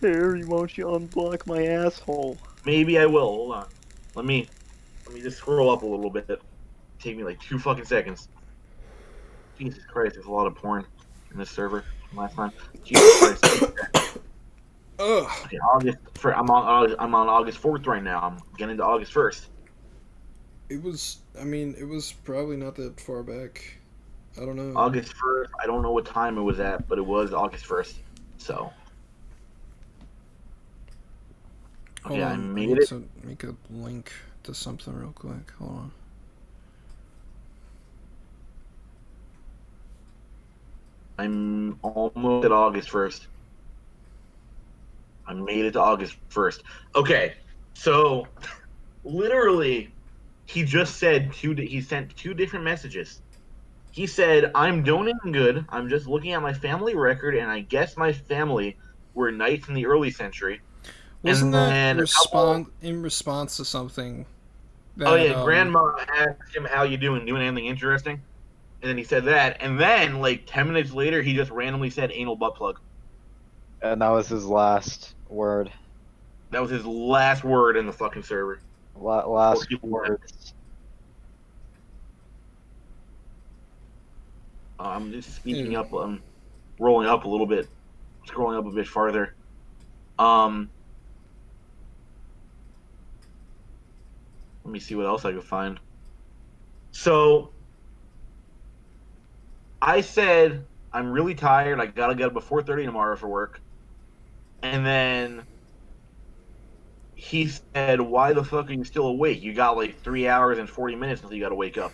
Harry, why don't you unblock my asshole?
Maybe I will. Hold on. Let me just scroll up a little bit. Take me like 2 fucking seconds. Jesus Christ, there's a lot of porn in this server from last time. Jesus Christ.
Ugh.
Okay, I'm on August 4th right now. I'm getting to August 1st.
It was probably not that far back. I don't know.
August 1st. I don't know what time it was at, but it was August 1st. So.
Hold
Okay, I
on,
made
need
it.
to make a link to something real quick. Hold on.
I'm almost at August 1st. I made it to August 1st. Okay, so literally, he just said he sent 2 different messages. He said, "I'm doing good. I'm just looking at my family record, and I guess my family were knights in the early century."
Wasn't
And
that
then
in response to something? That,
Oh yeah, Grandma asked him, "How you doing? Doing anything interesting?" And then he said that, and then like 10 minutes later, he just randomly said "anal butt plug."
And that was his last word.
That was his last word in the fucking server.
Last
people
words.
I'm just speaking up. I'm rolling up a little bit, scrolling up a bit farther. Let me see what else I can find. So, I said I'm really tired. I gotta get up at 4:30 tomorrow for work. And then he said, "Why the fuck are you still awake? You got like 3 hours and 40 minutes until you gotta wake up."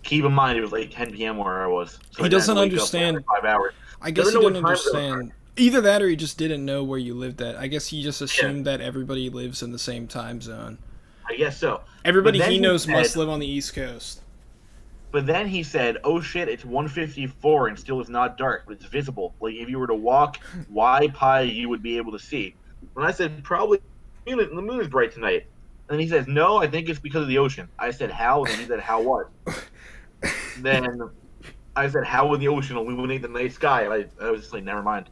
Keep in mind, it was like 10 p.m. where I was. So
He
I didn't
doesn't
wake up
understand.
for 5 hours.
I guess
Doesn't
he
know
didn't
what time zone
understand. Either that or he just didn't know where you lived at. I guess he just assumed that everybody lives in the same time zone.
I guess so.
Everybody
But then
he knows
said-
must live on the East Coast.
But then he said, "Oh shit, it's 1:54 and still it's not dark, but it's visible. Like if you were to walk Y pi, you would be able to see." And I said, "Probably the moon is bright tonight." And he says, "No, I think it's because of the ocean." I said, "How?" And he said, "How what?" Then I said, "How would the ocean illuminate the night sky?" And I was just like, "Never mind."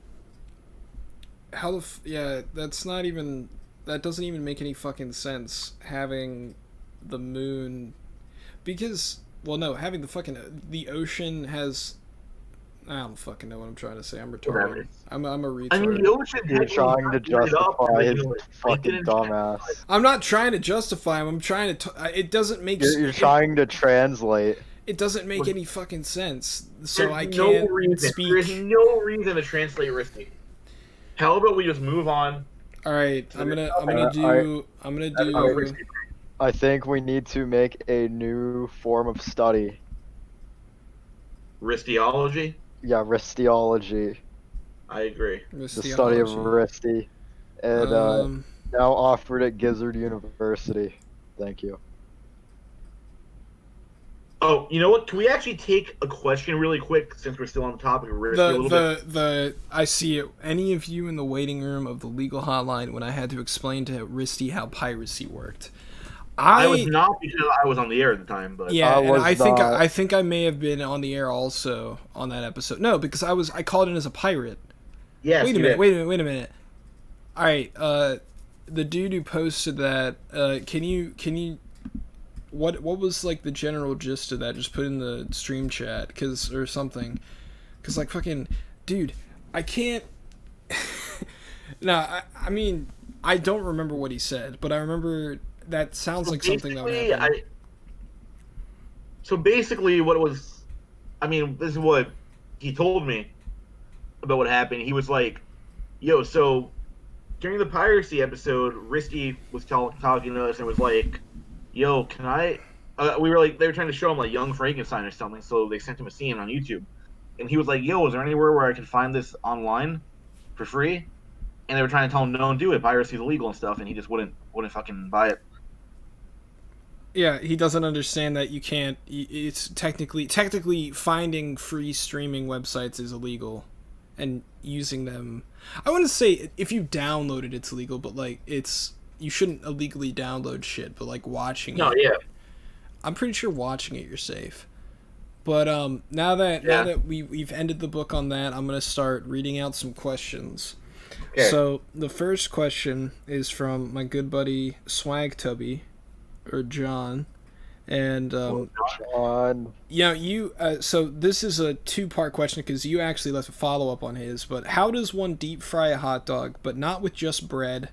How the yeah, that's not even, that doesn't even make any fucking sense, having the moon, because, well, no, having the ocean has, I don't fucking know what I'm trying to say. I'm retarded. I'm a retard.
I mean, the ocean.
You're trying to justify his fucking
didn't-
dumbass.
I'm not trying to justify him. I'm trying to. It doesn't make.
You're trying to translate.
It doesn't make any fucking sense. So
There's
I
no
can't
reason.
speak.
There's no reason to translate risky. How about we just move on?
All right, I'm gonna do.
Risky.
I think we need to make a new form of study.
Ristiology?
Yeah, ristiology.
I agree.
The study of risty. And now offered at Gizzard University. Thank you.
Oh, you know what? Can we actually take a question really quick since we're still on the topic of risky a little bit?
I see it. Any of you in the waiting room of the legal hotline when I had to explain to Risty how piracy worked.
I was not, because I was on the air at the time, but
yeah, and I
not.
think I may have been on the air also on that episode. No, because I called in as a pirate.
yes,
Wait a
you
minute,
did.
wait a minute. All right, the dude who posted that, can you what was like the general gist of that? Just put in the stream chat or something. Cuz like fucking dude, I can't No, I mean, I don't remember what he said, but I remember that sounds like something that would happen.
So basically, what it was, I mean, this is what he told me about what happened. He was like, "Yo, so during the piracy episode, Risty was talking to us and was like, yo, can I?" We were like, they were trying to show him like Young Frankenstein or something, so they sent him a scene on YouTube, and he was like, "Yo, is there anywhere where I can find this online for free?" And they were trying to tell him, "Don't do it. Piracy's illegal and stuff," and he just wouldn't fucking buy it.
Yeah, he doesn't understand that you can't. It's technically finding free streaming websites is illegal, and using them. I wouldn't say if you download it, it's illegal, but like you shouldn't illegally download shit. But like watching
No,
it,
yeah.
I'm pretty sure watching it you're safe. But now that we've ended the book on that, I'm gonna start reading out some questions.
Okay.
So the first question is from my good buddy Swag Tubby, or John, and
John.
so this is a two-part question because you actually left a follow-up on his. But how does one deep fry a hot dog, but not with just bread?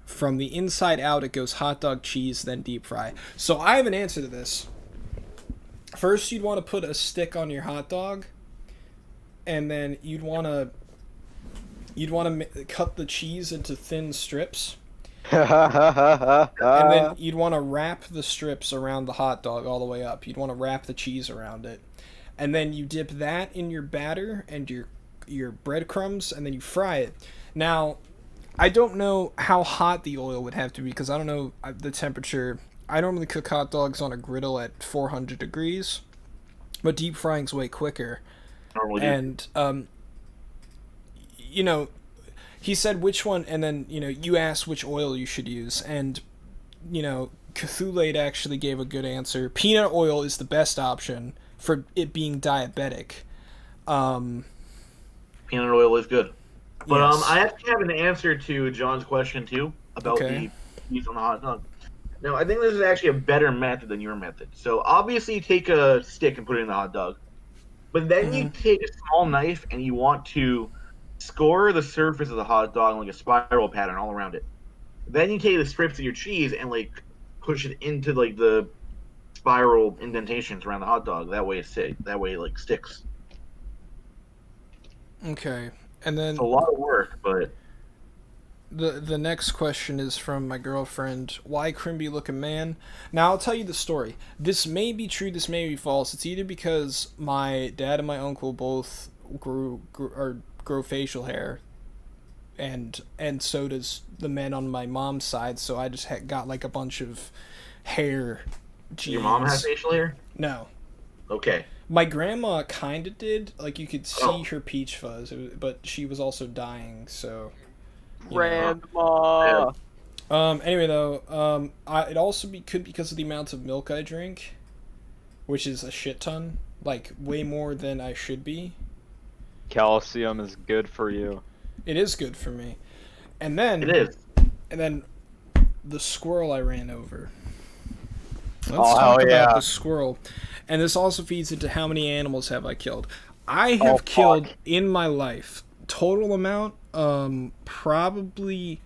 From the inside out, it goes hot dog, cheese, then deep fry. So I have an answer to this. First, you'd want to put a stick on your hot dog, and then you'd want to cut the cheese into thin strips. And then you'd want to wrap the strips around the hot dog all the way up. You'd want to wrap the cheese around it. And then you dip that in your batter and your breadcrumbs, and then you fry it. Now, I don't know how hot the oil would have to be because I don't know the temperature. I normally cook hot dogs on a griddle at 400 degrees, but deep frying's way quicker.
Normally,
And, he said which one, and then, you asked which oil you should use, and, Cthulhu actually gave a good answer. Peanut oil is the best option for it being diabetic.
peanut oil is good. But
Yes.
I actually have an answer to John's question too about
Okay.
the cheese on the hot dog. Now, I think this is actually a better method than your method. So obviously, you take a stick and put it in the hot dog, but then you take a small knife and you want to score the surface of the hot dog in like a spiral pattern all around it. Then you take the strips of your cheese and like push it into like the spiral indentations around the hot dog. That way it sticks.
Okay. And then
It's a lot of work, but
the next question is from my girlfriend. Why Crimby looking man? Now I'll tell you the story. This may be true. This may be false. It's either because my dad and my uncle both grow facial hair, and so does the men on my mom's side. So I just got like a bunch of hair. Genes.
Your mom has facial hair?
No.
Okay.
My grandma kind of did. Like, you could see her peach fuzz, but she was also dying, so...
Grandma!
Anyway, though, it also could be because of the amount of milk I drink, which is a shit ton. Like, way more than I should be.
Calcium is good for you.
It is good for me. And then...
It is.
And then, the squirrel I ran over. Let's
Oh,
talk
hell
about
yeah.
the squirrel. And this also feeds into how many animals have I killed. I have killed in my life, total amount, probably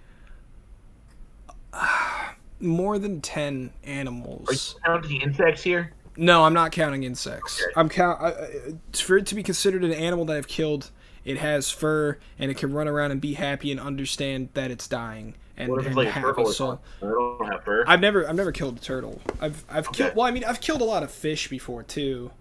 more than 10 animals.
Are you counting insects here?
No, I'm not counting insects.
Okay.
I'm for it to be considered an animal that I've killed, it has fur and it can run around and be happy and understand that it's dying and,
What if it's like a
have
turtle
a
or
soul.
something? I don't have fur.
I've never killed a turtle. I've killed.
Okay.
Well, I mean, I've killed a lot of fish before too.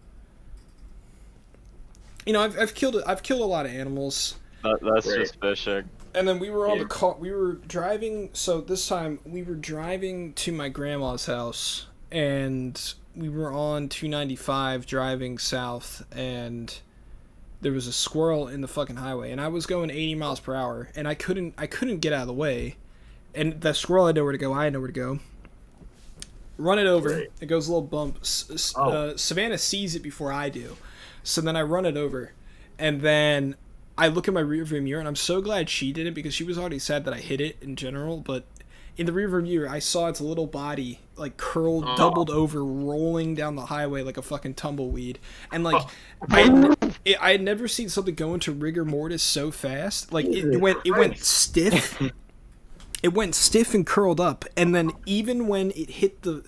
You know, I've killed a lot of animals.
That's
Right.
just fishing.
And then we were on
Yeah.
the car. We were driving. So this time we were driving to my grandma's house, and we were on 295 driving south, and there was a squirrel in the fucking highway, and I was going 80 miles per hour, and I couldn't get out of the way, and the squirrel had nowhere to go. I had nowhere to go. Run it over.
Right.
It goes a little bump. Savannah sees it before I do, so then I run it over, and then I look in my rearview mirror, and I'm so glad she did it because she was already sad that I hit it in general. But in the rearview mirror, I saw its little body like curled, doubled over, rolling down the highway like a fucking tumbleweed, and like I had never seen something go into rigor mortis so fast. Like it went stiff. It went stiff and curled up, and then even when it hit the,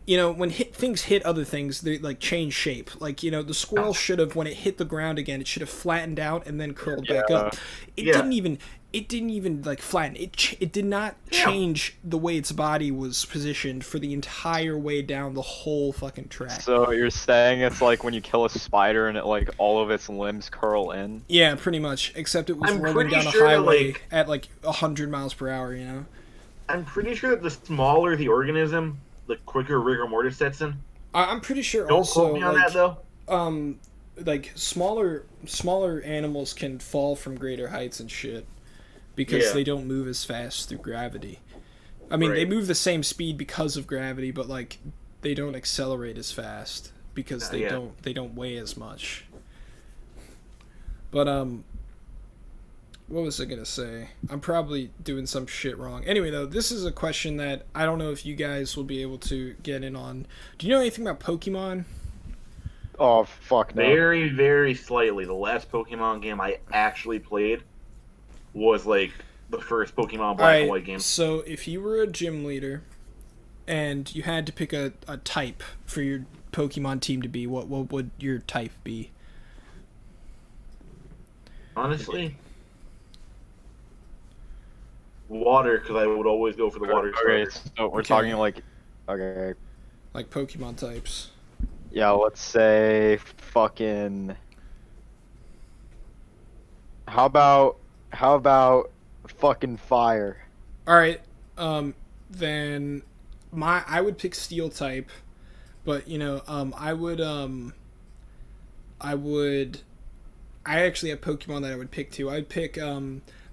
you know, when things hit other things, they like change shape. Like, you know, the squirrel should have, when it hit the ground again, it should have flattened out and then curled back up. It didn't even like flatten. It did not change the way its body was positioned for the entire way down the whole fucking track.
So you're saying it's like when you kill a spider and it like all of its limbs curl in?
Yeah, pretty much. Except it was
I'm
rolling
pretty
down a
sure that,
highway
like-
at like 100 miles per hour. You know.
I'm pretty sure that the smaller the organism, the quicker rigor mortis sets in.
I'm pretty sure
Don't
also
quote me on
like
that though.
like smaller animals can fall from greater heights and shit because they don't move as fast through gravity. I mean, they
Right.
move the same speed because of gravity, but like they don't accelerate as fast because they don't weigh as much. But what was I gonna say? I'm probably doing some shit wrong. Anyway, though, this is a question that I don't know if you guys will be able to get in on. Do you know anything about Pokemon?
Oh, fuck no.
Very, very slightly. The last Pokemon game I actually played was like the first Pokemon Black and White game.
So if you were a gym leader and you had to pick a type for your Pokemon team to be, what would your type be?
Honestly, water, because I would always go for the water.
Okay,
starter.
so we're
Okay.
talking like, okay,
Like Pokemon types.
yeah, let's say fucking. How about fucking fire?
All right. Then I would pick Steel type, but you know, I actually have Pokemon that I would pick too. I'd pick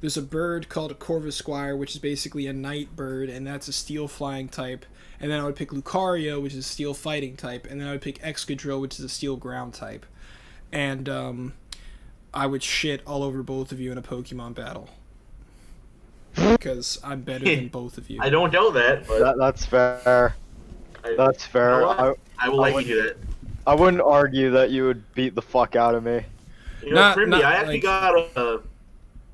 there's a bird called a Corvisquire, which is basically a night bird, and that's a steel flying type. And then I would pick Lucario, which is a steel fighting type, and then I would pick Excadrill, which is a steel ground type. And I would shit all over both of you in a Pokemon battle. Because I'm better than both of you.
I don't know that, but
That's fair. That's fair.
You know what? I will let you
would-
do that.
I wouldn't argue that you would beat the fuck out of me.
You know,
Not-
Crimby,
not
I actually
like-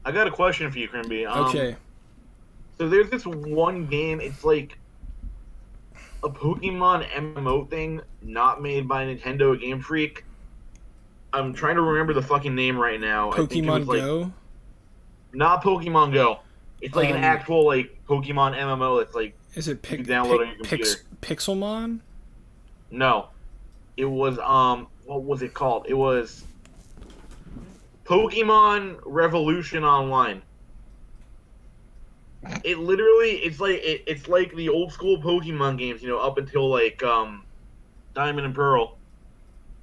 I got a question for you, Crimby.
Okay.
So there's this one game. It's like a Pokemon MMO thing, not made by Nintendo or Game Freak. I'm trying to remember the fucking name right now. I think it
Pokemon
was, like,
Go.
not Pokemon Go. It's like an actual like Pokemon MMO that's like
Is it
you can download on your computer.
Pixelmon?
No, it was what was it called? It was Pokemon Revolution Online. It literally it's like the old school Pokemon games, you know, up until like Diamond and Pearl.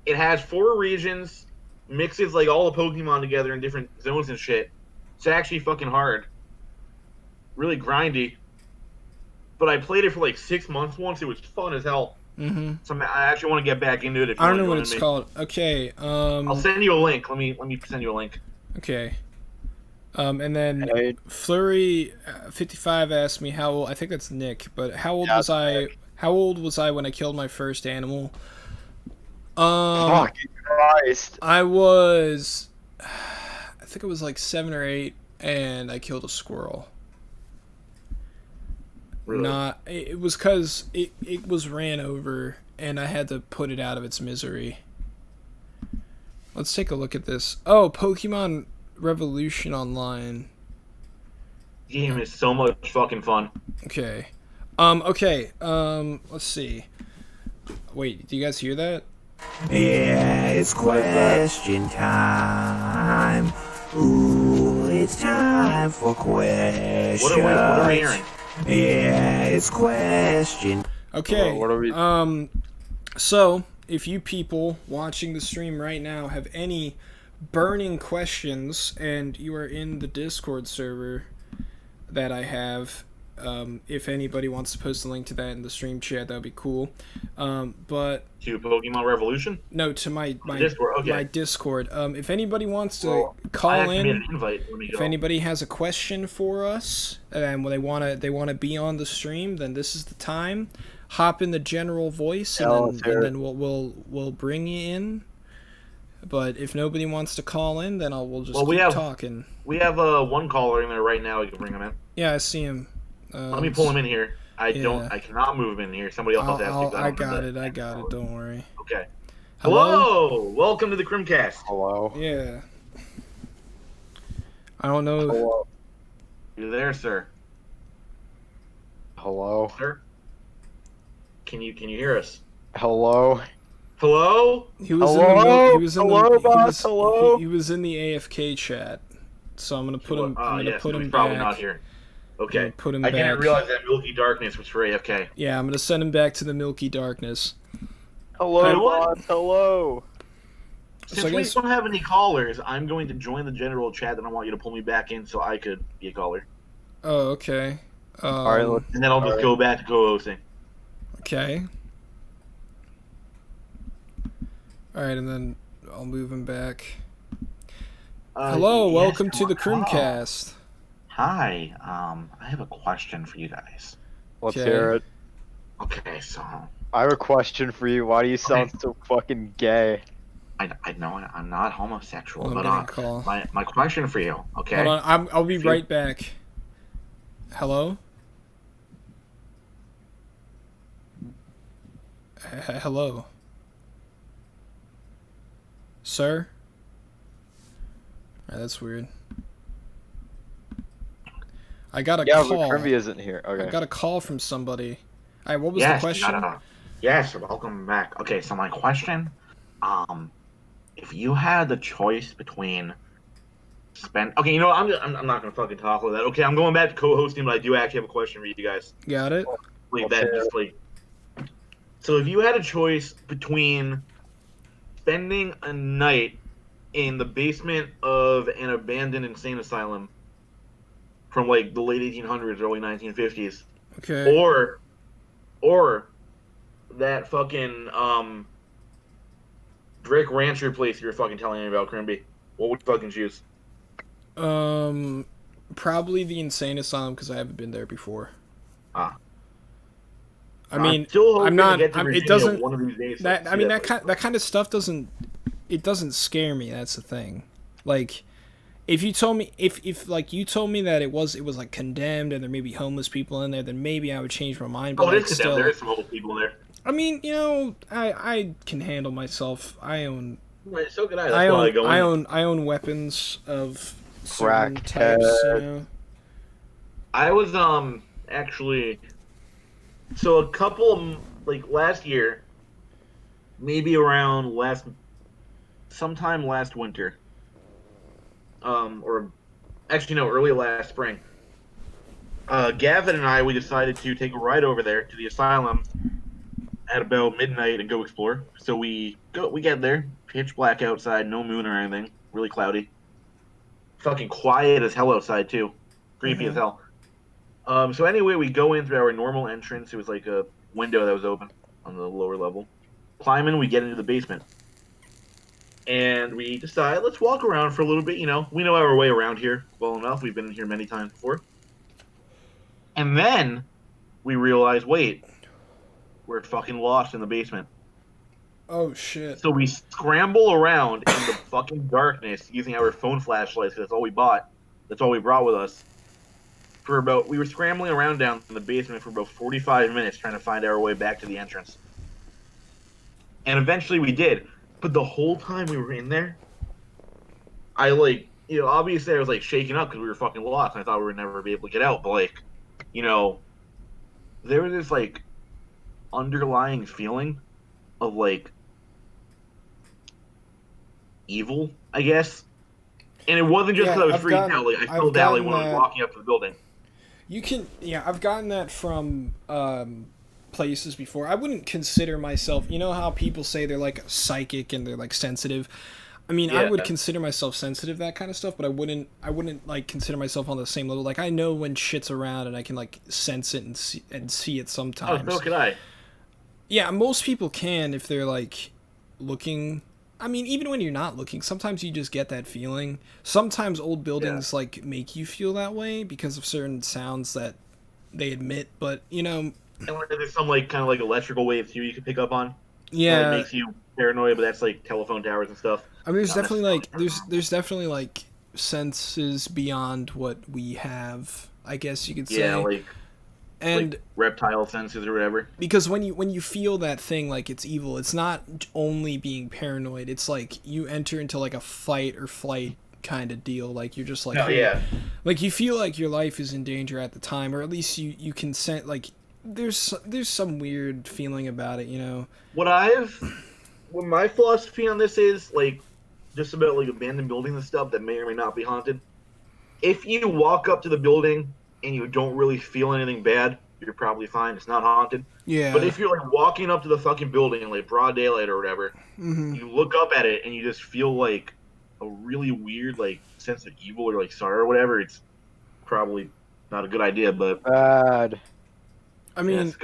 It has 4 regions, mixes like all the Pokemon together in different zones and shit. It's actually fucking hard. Really grindy. But I played it for like 6 months once. It was fun as hell.
Mm-hmm.
So I actually want to get back into it. If you
I don't
want
know
to
what
join
it's
me.
called. Okay.
I'll send you a link. Let me send you a link.
Okay. And then
Hey.
Flurry 55 asked me how old. I think that's Nick. But how old
Yeah,
was I?
Nick.
How old was I when I killed my first animal?
Fucking Christ.
I was. I think it was like 7 or 8, and I killed a squirrel.
Really?
Not. It was because it was ran over, and I had to put it out of its misery. Let's take a look at this. Oh, Pokemon Revolution Online.
Game is so much fucking fun.
Okay. Let's see. Wait, do you guys hear that?
Yeah, it's question time. Ooh, it's time for questions.
What are we hearing?
Yeah, it's question.
Okay.
What are we?
So, if you people watching the stream right now have any burning questions and you are in the Discord server that I have, if anybody wants to post a link to that in the stream chat, that would be cool. But
To Pokemon Revolution?
no, to my
Discord, okay.
my Discord. If anybody wants to
Well, I
call
actually made
in,
an invite. Let me
if
go.
anybody has a question for us and they wanna be on the stream, then this is the time. Hop in the general voice, and then we'll bring you in. But if nobody wants to call in, then we'll just keep talking.
We have one caller in there right now. You can bring him in.
Yeah, I see him.
Let me pull him in here. I cannot move him in here. Somebody else has to.
I got it. Don't worry.
Okay.
Hello?
Hello. Welcome to the Chrimcast.
Hello.
Yeah. I don't know.
Hello.
You there, sir?
Hello.
Sir? Can you hear us?
Hello.
Hello?
He was
Hello?
in the
Hello, boss? Hello?
He was in the AFK chat. So I'm gonna put him. I'm gonna put him
he's
back.
probably not here. Okay.
Put him
I didn't
back.
realize that Milky Darkness was for AFK.
Yeah, I'm gonna send him back to the milky darkness.
Hello,
You know what?
boss. Hello.
Since
So I
we
guess-
don't have any callers, I'm going to join the general chat, and I want you to pull me back in so I could be a caller.
Oh, okay.
All right, let's
And then I'll just go back to co-hosting.
Okay. Alright, and then I'll move him back. Hello,
yes,
welcome to the
hello.
Chrimcast.
Hi, I have a question for you guys.
let's
Okay.
hear it.
Okay, so
I have a question for you. Why do you sound so fucking gay?
I know I'm not homosexual,
Hold on,
but
I'm getting a call.
my question for you, okay?
Hold on, I'll be
If you-
right back. Hello? Hello? Sir? Alright, that's weird. I got a
Yeah,
call.
but Kirby isn't here.
I
Okay.
got a call from somebody. Alright, what was
yes,
the question?
Yes, welcome back. Okay, so my question, if you had the choice between okay, you know, I'm not gonna fucking talk with that. Okay, I'm going back to co-hosting, but I do actually have a question for you guys.
Got it?
Like
Let's
that,
hear
just like. So if you had a choice between spending a night in the basement of an abandoned insane asylum from like the late 1800s, early 1950s,
Okay.
or that fucking Drake Rancher place you were fucking telling me about, Crimby, what would you fucking choose?
Probably the insane asylum because I haven't been there before.
Ah.
I mean,
I'm still hoping
I'm not.
to get to
it
Virginia
doesn't.
one of these days. so
That
can
I
see
mean,
place.
that kind of stuff doesn't. It doesn't scare me. That's the thing. Like, if you told me, if like you told me that it was like condemned and there may be homeless people in there, then maybe I would change my mind. But
Oh, it
like,
is
still,
there is some old people in there.
I mean, you know, I can handle myself. I own
Right, so could I. That's why I go in.
I own weapons of certain types. You know?
I was actually so a couple like last year, maybe around sometime last winter, or actually no, early last spring. Gavin and I we decided to take a ride over there to the asylum at about midnight and go explore. So we get there, pitch black outside, no moon or anything, really cloudy, fucking quiet as hell outside too, creepy as hell. So anyway, we go in through our normal entrance. It was like a window that was open on the lower level. Climb in, we get into the basement. And we decide, let's walk around for a little bit, you know. We know our way around here well enough. We've been here many times before. And then we realize, wait, we're fucking lost in the basement.
Oh, shit.
So we scramble around in the fucking darkness using our phone flashlights, because that's all we bought. That's all we brought with us. We were scrambling around down in the basement for about 45 minutes trying to find our way back to the entrance. And eventually we did. But the whole time we were in there, I obviously I was like shaking up because we were fucking lost and I thought we would never be able to get out. But like, there was this like underlying feeling of like evil, I guess. And it wasn't just because I was freaked out. Like I felt that like when I was walking up to the building.
I've gotten that from places before. I wouldn't consider myself, you know how people say they're like psychic and they're like sensitive. I mean, I would consider myself sensitive, that kind of stuff, but I wouldn't like consider myself on the same level. Like I know when shit's around and I can like sense it and see it sometimes.
Oh, so can I.
Yeah, most people can if they're like looking. I mean, even when you're not looking, sometimes you just get that feeling. Sometimes old buildings like make you feel that way because of certain sounds that they emit. But
and there's some like kind of like electrical waves too you can pick up on.
Yeah,
it makes you paranoid, but that's like telephone towers and stuff.
I mean, there's definitely like senses beyond what we have, I guess you could say.
Yeah, like reptile senses or whatever.
Because when you feel that thing like it's evil, it's not only being paranoid. It's like you enter into like a fight or flight kind of deal. Like you're just like, like you feel like your life is in danger at the time, or at least you can sense like there's some weird feeling about it, you know.
What my philosophy on this is like just about like abandoned buildings and stuff that may or may not be haunted. If you walk up to the building and you don't really feel anything bad, you're probably fine. It's not haunted.
Yeah.
But if you're like walking up to the fucking building in like broad daylight or whatever, you look up at it and you just feel like a really weird like sense of evil or like sorrow or whatever, it's probably not a good idea. But
bad.
I mean,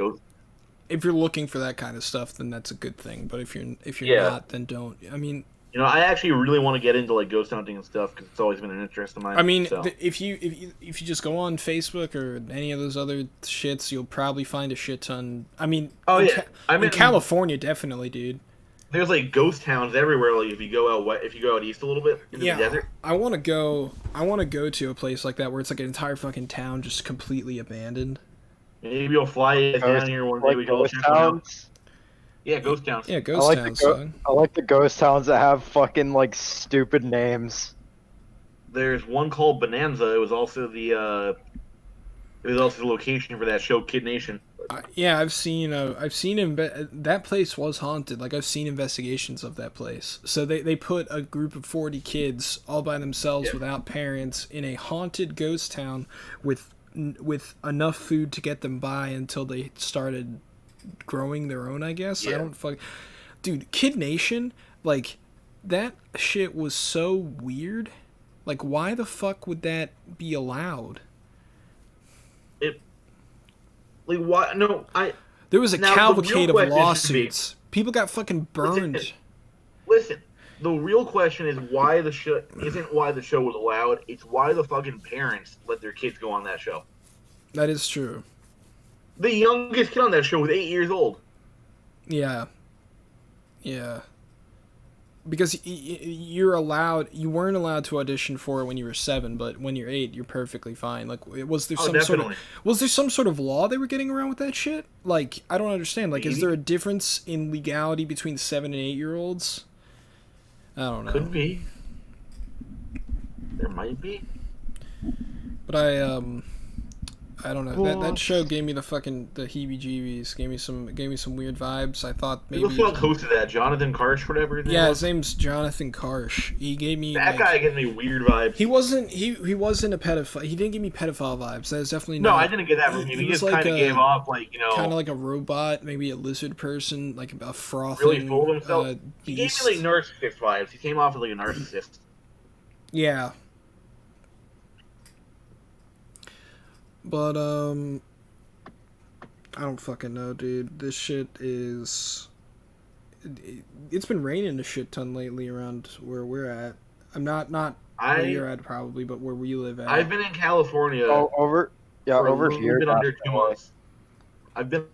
if you're looking for that kind of stuff, then that's a good thing. But if you're not, then don't. I mean,
I actually really want to get into like ghost hunting and stuff because it's always been an interest of mine.
I mean,
so.
if you just go on Facebook or any of those other shits, you'll probably find a shit ton. I mean, in California, definitely, dude.
There's like ghost towns everywhere. Like if you go out east a little bit into the desert.
I want to go to a place like that where it's like an entire fucking town just completely abandoned.
Maybe you'll fly down here one day. We go check them out. Yeah, ghost towns.
Yeah, ghost towns.
I like the ghost towns that have fucking like stupid names.
There's one called Bonanza. It was also the location for that show Kid Nation.
Yeah, I've seen that place was haunted. Like I've seen investigations of that place. So they put a group of 40 kids all by themselves without parents in a haunted ghost town with enough food to get them by until they started growing their own, I guess.
Yeah.
Dude, Kid Nation, like that shit was so weird. Like why the fuck would that be allowed? There was a cavalcade of lawsuits. People got fucking burned.
Listen, the real question is why the show isn't why the show was allowed. It's why the fucking parents let their kids go on that show.
That is true.
The youngest kid on that show was 8 years old.
Yeah. Because you weren't allowed to audition for it when you were 7, but when you're 8, you're perfectly fine. Like, was there some sort of law they were getting around with that shit? Like, I don't understand. Like, is there a difference in legality between 7 and 8-year-olds? I don't know.
Could be. There might be.
But I don't know. That show gave me the heebie-jeebies. Gave me some weird vibes. I thought maybe.
Who the fuck hosted that? Jonathan Karsh, whatever.
His name's Jonathan Karsh. He gave me
that guy gives me weird vibes.
He wasn't a pedophile. He didn't give me pedophile vibes. That was definitely not.
No, I didn't get that from him. He just
like
kind of gave off
kind of like a robot, maybe a lizard person, like a frothing.
Really full of himself. He gave me like narcissist vibes. He came off as like a narcissist.
Yeah. But I don't fucking know, dude. This shit is. It's been raining a shit ton lately around where we're at. I'm not where you're at probably, but where we live at.
I've been in California.
Over here.
Been under 2 months. I've been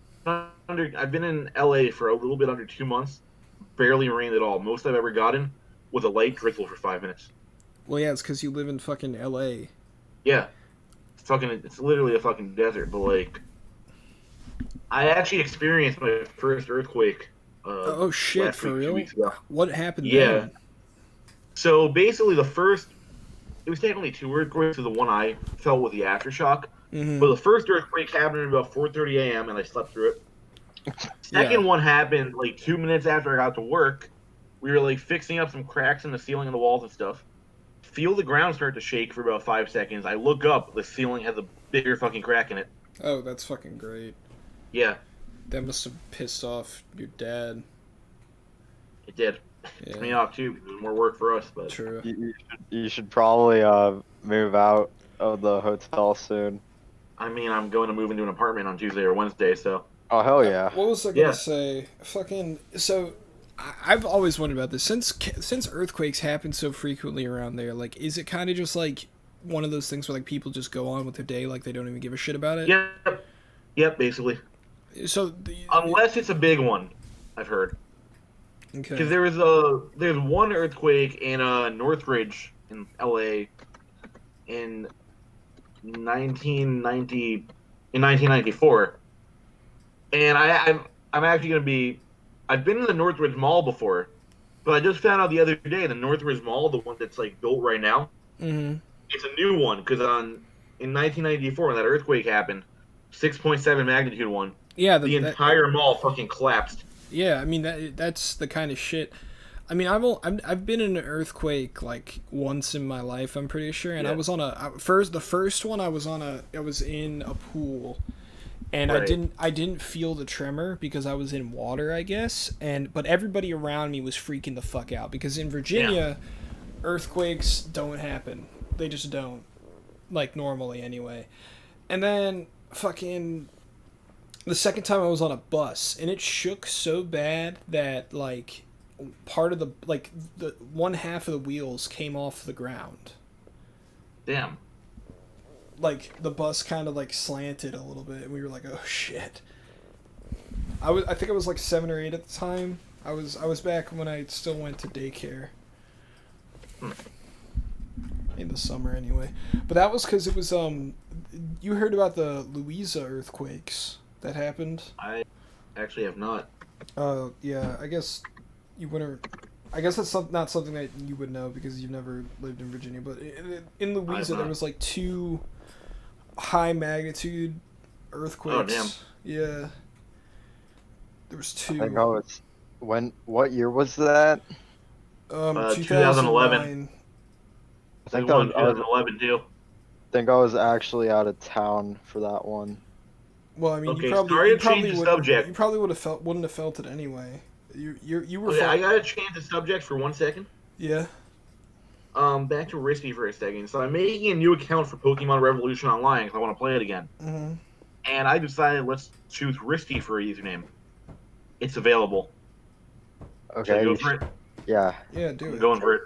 in LA for a little bit under 2 months. Barely rained at all. Most I've ever gotten was a light drizzle for 5 minutes.
Well, yeah, it's because you live in fucking LA.
Yeah, it's literally a fucking desert. But like, I actually experienced my first earthquake.
Oh shit! For real? What happened?
Yeah.
Then?
So basically, it was technically 2 earthquakes. So the one I felt was the aftershock.
Mm-hmm.
But the first earthquake happened at about 4:30 a.m. and I slept through it. Second one happened like 2 minutes after I got to work. We were like fixing up some cracks in the ceiling and the walls and stuff. Feel the ground start to shake for about 5 seconds. I look up, the ceiling has a bigger fucking crack in it.
Oh, that's fucking great.
Yeah.
That must have pissed off your dad.
It did.
Yeah.
Pissed me off too. It was more work for us, but
True.
You should probably move out of the hotel soon.
I mean, I'm going to move into an apartment on Tuesday or Wednesday, so.
Oh hell yeah!
What was I gonna say? Fucking so. I've always wondered about this since earthquakes happen so frequently around there. Like, is it kind of just like one of those things where like people just go on with their day, like they don't even give a shit about it?
Yep, basically.
So
unless it's a big one, I've heard.
Okay.
Because there's one earthquake in Northridge in LA in 1994, and I'm actually gonna be. I've been in the Northridge Mall before, but I just found out the other day the Northridge Mall, the one that's like built right now, it's a new one because in 1994 when that earthquake happened, 6.7 magnitude one.
Yeah,
the entire mall fucking collapsed.
Yeah, I mean that's the kind of shit. I mean, I've been in an earthquake like once in my life, I'm pretty sure, and I was on the first one I was in a pool. And right. I didn't feel the tremor because I was in water, I guess. But everybody around me was freaking the fuck out because in Virginia, earthquakes don't happen. They just don't, like normally anyway. And then fucking the second time I was on a bus and it shook so bad that like part of the one half of the wheels came off the ground.
Damn.
Like the bus kind of like slanted a little bit and we were like, oh shit. I think I was like 7 or 8 at the time. I was back when I still went to daycare in the summer anyway. But that was because it was you heard about the Louisa earthquakes that happened? I
actually have not.
Yeah, I guess you wouldn't. I guess that's not something that you would know because you've never lived in Virginia. But in Louisa, there was like 2 high magnitude earthquakes.
Oh damn!
Yeah, there was 2.
I think I was. What year was that?
2011. I think I was 2011 too.
I think I was actually out of town for that one.
Well, I mean,
okay,
you probably wouldn't have felt it anyway. You were.
Okay, I gotta change the subject for 1 second.
Yeah.
Back to Risky for a second. So I'm making a new account for Pokemon Revolution Online because I want to play it again.
Mm-hmm.
And I decided let's choose Risky for a username. It's available.
Okay.
Should I go for it?
Yeah.
Yeah, do it.
I'm going for it.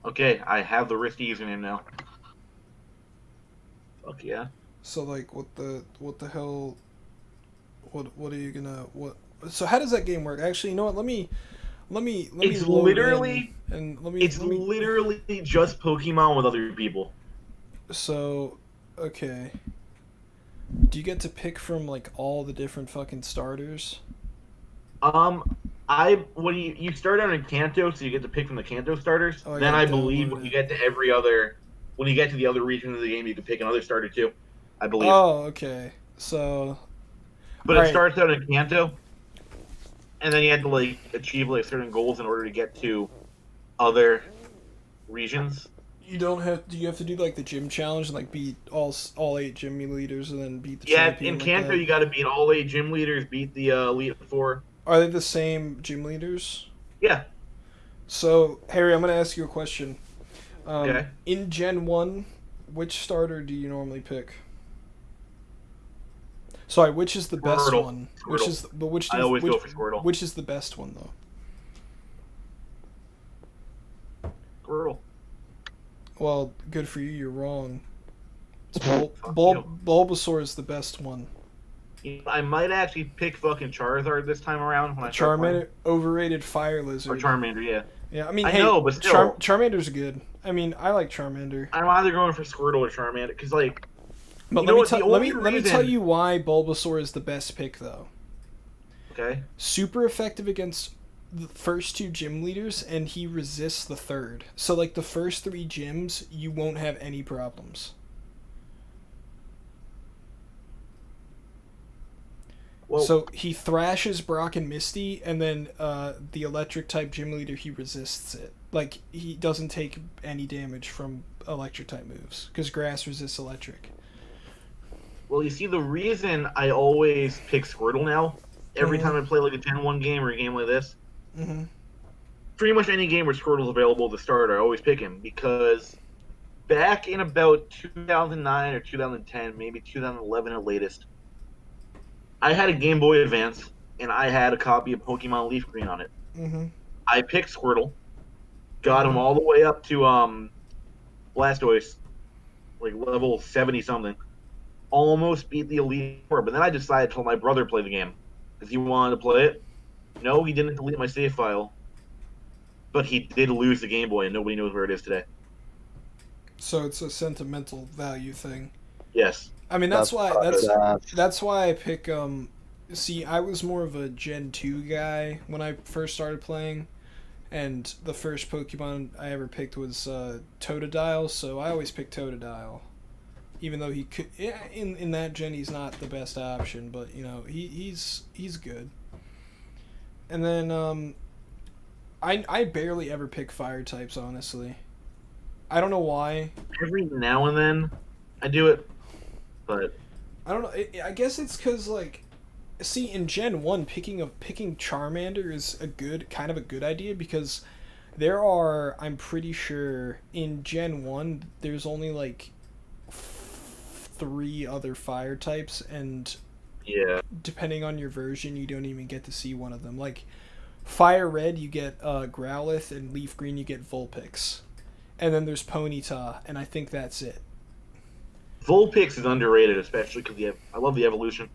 Okay, I have the Risky username now. Fuck yeah.
So like, what the hell? What are you gonna what? So how does that game work? Actually, you know what? Let me.
It's literally literally just Pokemon with other people.
So, okay. Do you get to pick from like all the different fucking starters?
when you start out in Kanto, so you get to pick from the Kanto starters.
Oh, I
Then
gotta
I believe
download
when you
it.
get to when you get to the other region of the game, you can pick another starter too. I believe.
Oh, okay. So,
But
all
it
right.
starts out in Kanto, and then you had to like achieve like certain goals in order to get to other regions.
You don't have. Do you have to do like the gym challenge and like beat all 8 gym leaders and then beat the
Yeah, in
champion like
Kanto
that?
you got to beat all 8 gym leaders, beat the Elite Four.
Are they the same gym leaders?
Yeah.
So, Harry, I'm gonna ask you a question.
Okay.
In Gen 1, which starter do you normally pick? Sorry, which is the best
Squirtle.
one?
Squirtle.
Which is but which do
I
you,
always
which,
go for Squirtle.
which is the best one though?
Squirtle.
Well, good for you. You're wrong. It's
Fuck you.
Bulbasaur is the best one.
I might actually pick fucking Charizard this time around when I start playing.
Charmander, overrated fire
Or
lizard.
Charmander, yeah.
Yeah, I mean,
I
hey,
know, but still.
Charmander's good. I mean, I like Charmander.
I'm either going for Squirtle or Charmander because, like,
But
you
let
know
me
what, the
tell let
only
me let me
reason-
tell you why Bulbasaur is the best pick though.
okay,
Super effective against the first 2 gym leaders, and he resists the third. So like the first 3 gyms, you won't have any problems.
well,
So he thrashes Brock and Misty, and then the electric type gym leader, he resists it. Like he doesn't take any damage from electric type moves because grass resists electric.
you see, the reason I always pick Squirtle now, every
Mhm.
time I play like a 10-1 game or a game like this,
Mm-hmm.
pretty much any game where Squirtle's available to start, I always pick him because back in about 2009 or 2010, maybe 2011 at latest, I had a Game Boy Advance and I had a copy of Pokemon Leaf Green on it.
Mm-hmm.
I picked Squirtle, got him all the way up to Blastoise, like level 70 something. Almost beat the Elite Four, but then I decided to let my brother play the game because he wanted to play it. No, he didn't delete my save file, but he did lose the Game Boy, and nobody knows where it is today.
So it's a sentimental value thing.
Yes.
I mean that's why
sad.
that's why I pick see, I was more of a Gen 2 guy when I first started playing, and the first Pokemon I ever picked was Totodile, so I always pick Totodile. Even though he could in that gen he's not the best option, but you know, he's good. And then I barely ever pick fire types, honestly. I don't know why.
Every now and then, I do it, but
I don't know. I guess it's because like, see, in Gen 1, picking Charmander is a good idea because there are, I'm pretty sure in Gen 1 there's only like 3 other fire types, and
yeah,
depending on your version you don't even get to see one of them. Like Fire Red you get Growlithe, and Leaf Green you get Vulpix, and then there's Ponyta, and I think that's it.
Vulpix is underrated, especially because I love the evolution.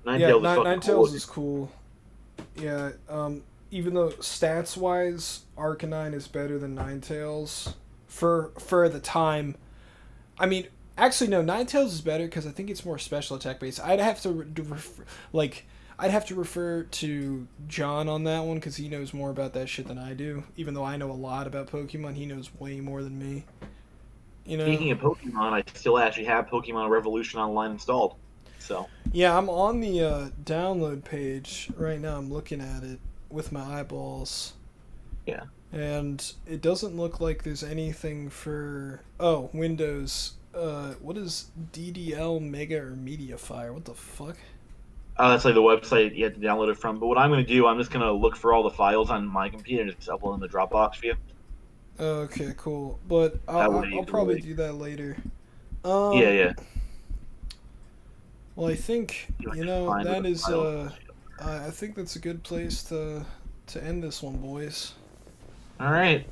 Ninetales is fucking
Ninetales
cool.
is cool. Yeah, even though stats wise Arcanine is better than Ninetales for the time. I mean, actually no, Ninetales is better because I think it's more special attack based. I'd have to refer to John on that one because he knows more about that shit than I do. Even though I know a lot about Pokemon, he knows way more than me. You know.
Speaking of Pokemon, I still actually have Pokemon Revolution Online installed. So
Yeah, I'm on the download page right now. I'm looking at it with my eyeballs.
yeah,
And it doesn't look like there's anything for Windows. What is DDL Mega or MediaFire? What the fuck?
that's like the website you have to download it from. But what I'm going to do, I'm just going to look for all the files on my computer and just upload them to Dropbox for you.
Okay, cool. But I'll probably do that later.
Yeah.
Well, I think
You
that
find the
is
files.
I think that's a good place to end this one, boys.
All right.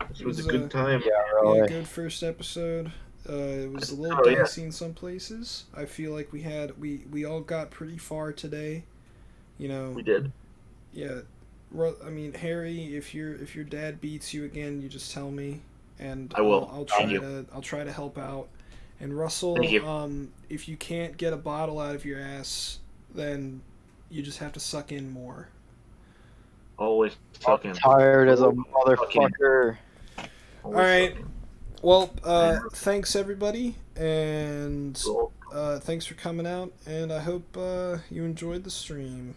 This was a good time.
Yeah,
Yeah,
really.
good first episode. It was a little
Oh, yeah.
dicey in some places. I feel like we all got pretty far today. You know,
We did.
yeah. I mean, Harry, if your dad beats you again, you just tell me, and
I will.
I'll
Thank
try to help out. And Russell,
Thank you.
if you can't get a bottle out of your ass, then you just have to suck in more.
Always talking.
Tired as a
Talking.
motherfucker.
Always
Alright.
talking.
Well, thanks everybody, and
Cool.
thanks for coming out, and I hope you enjoyed the stream.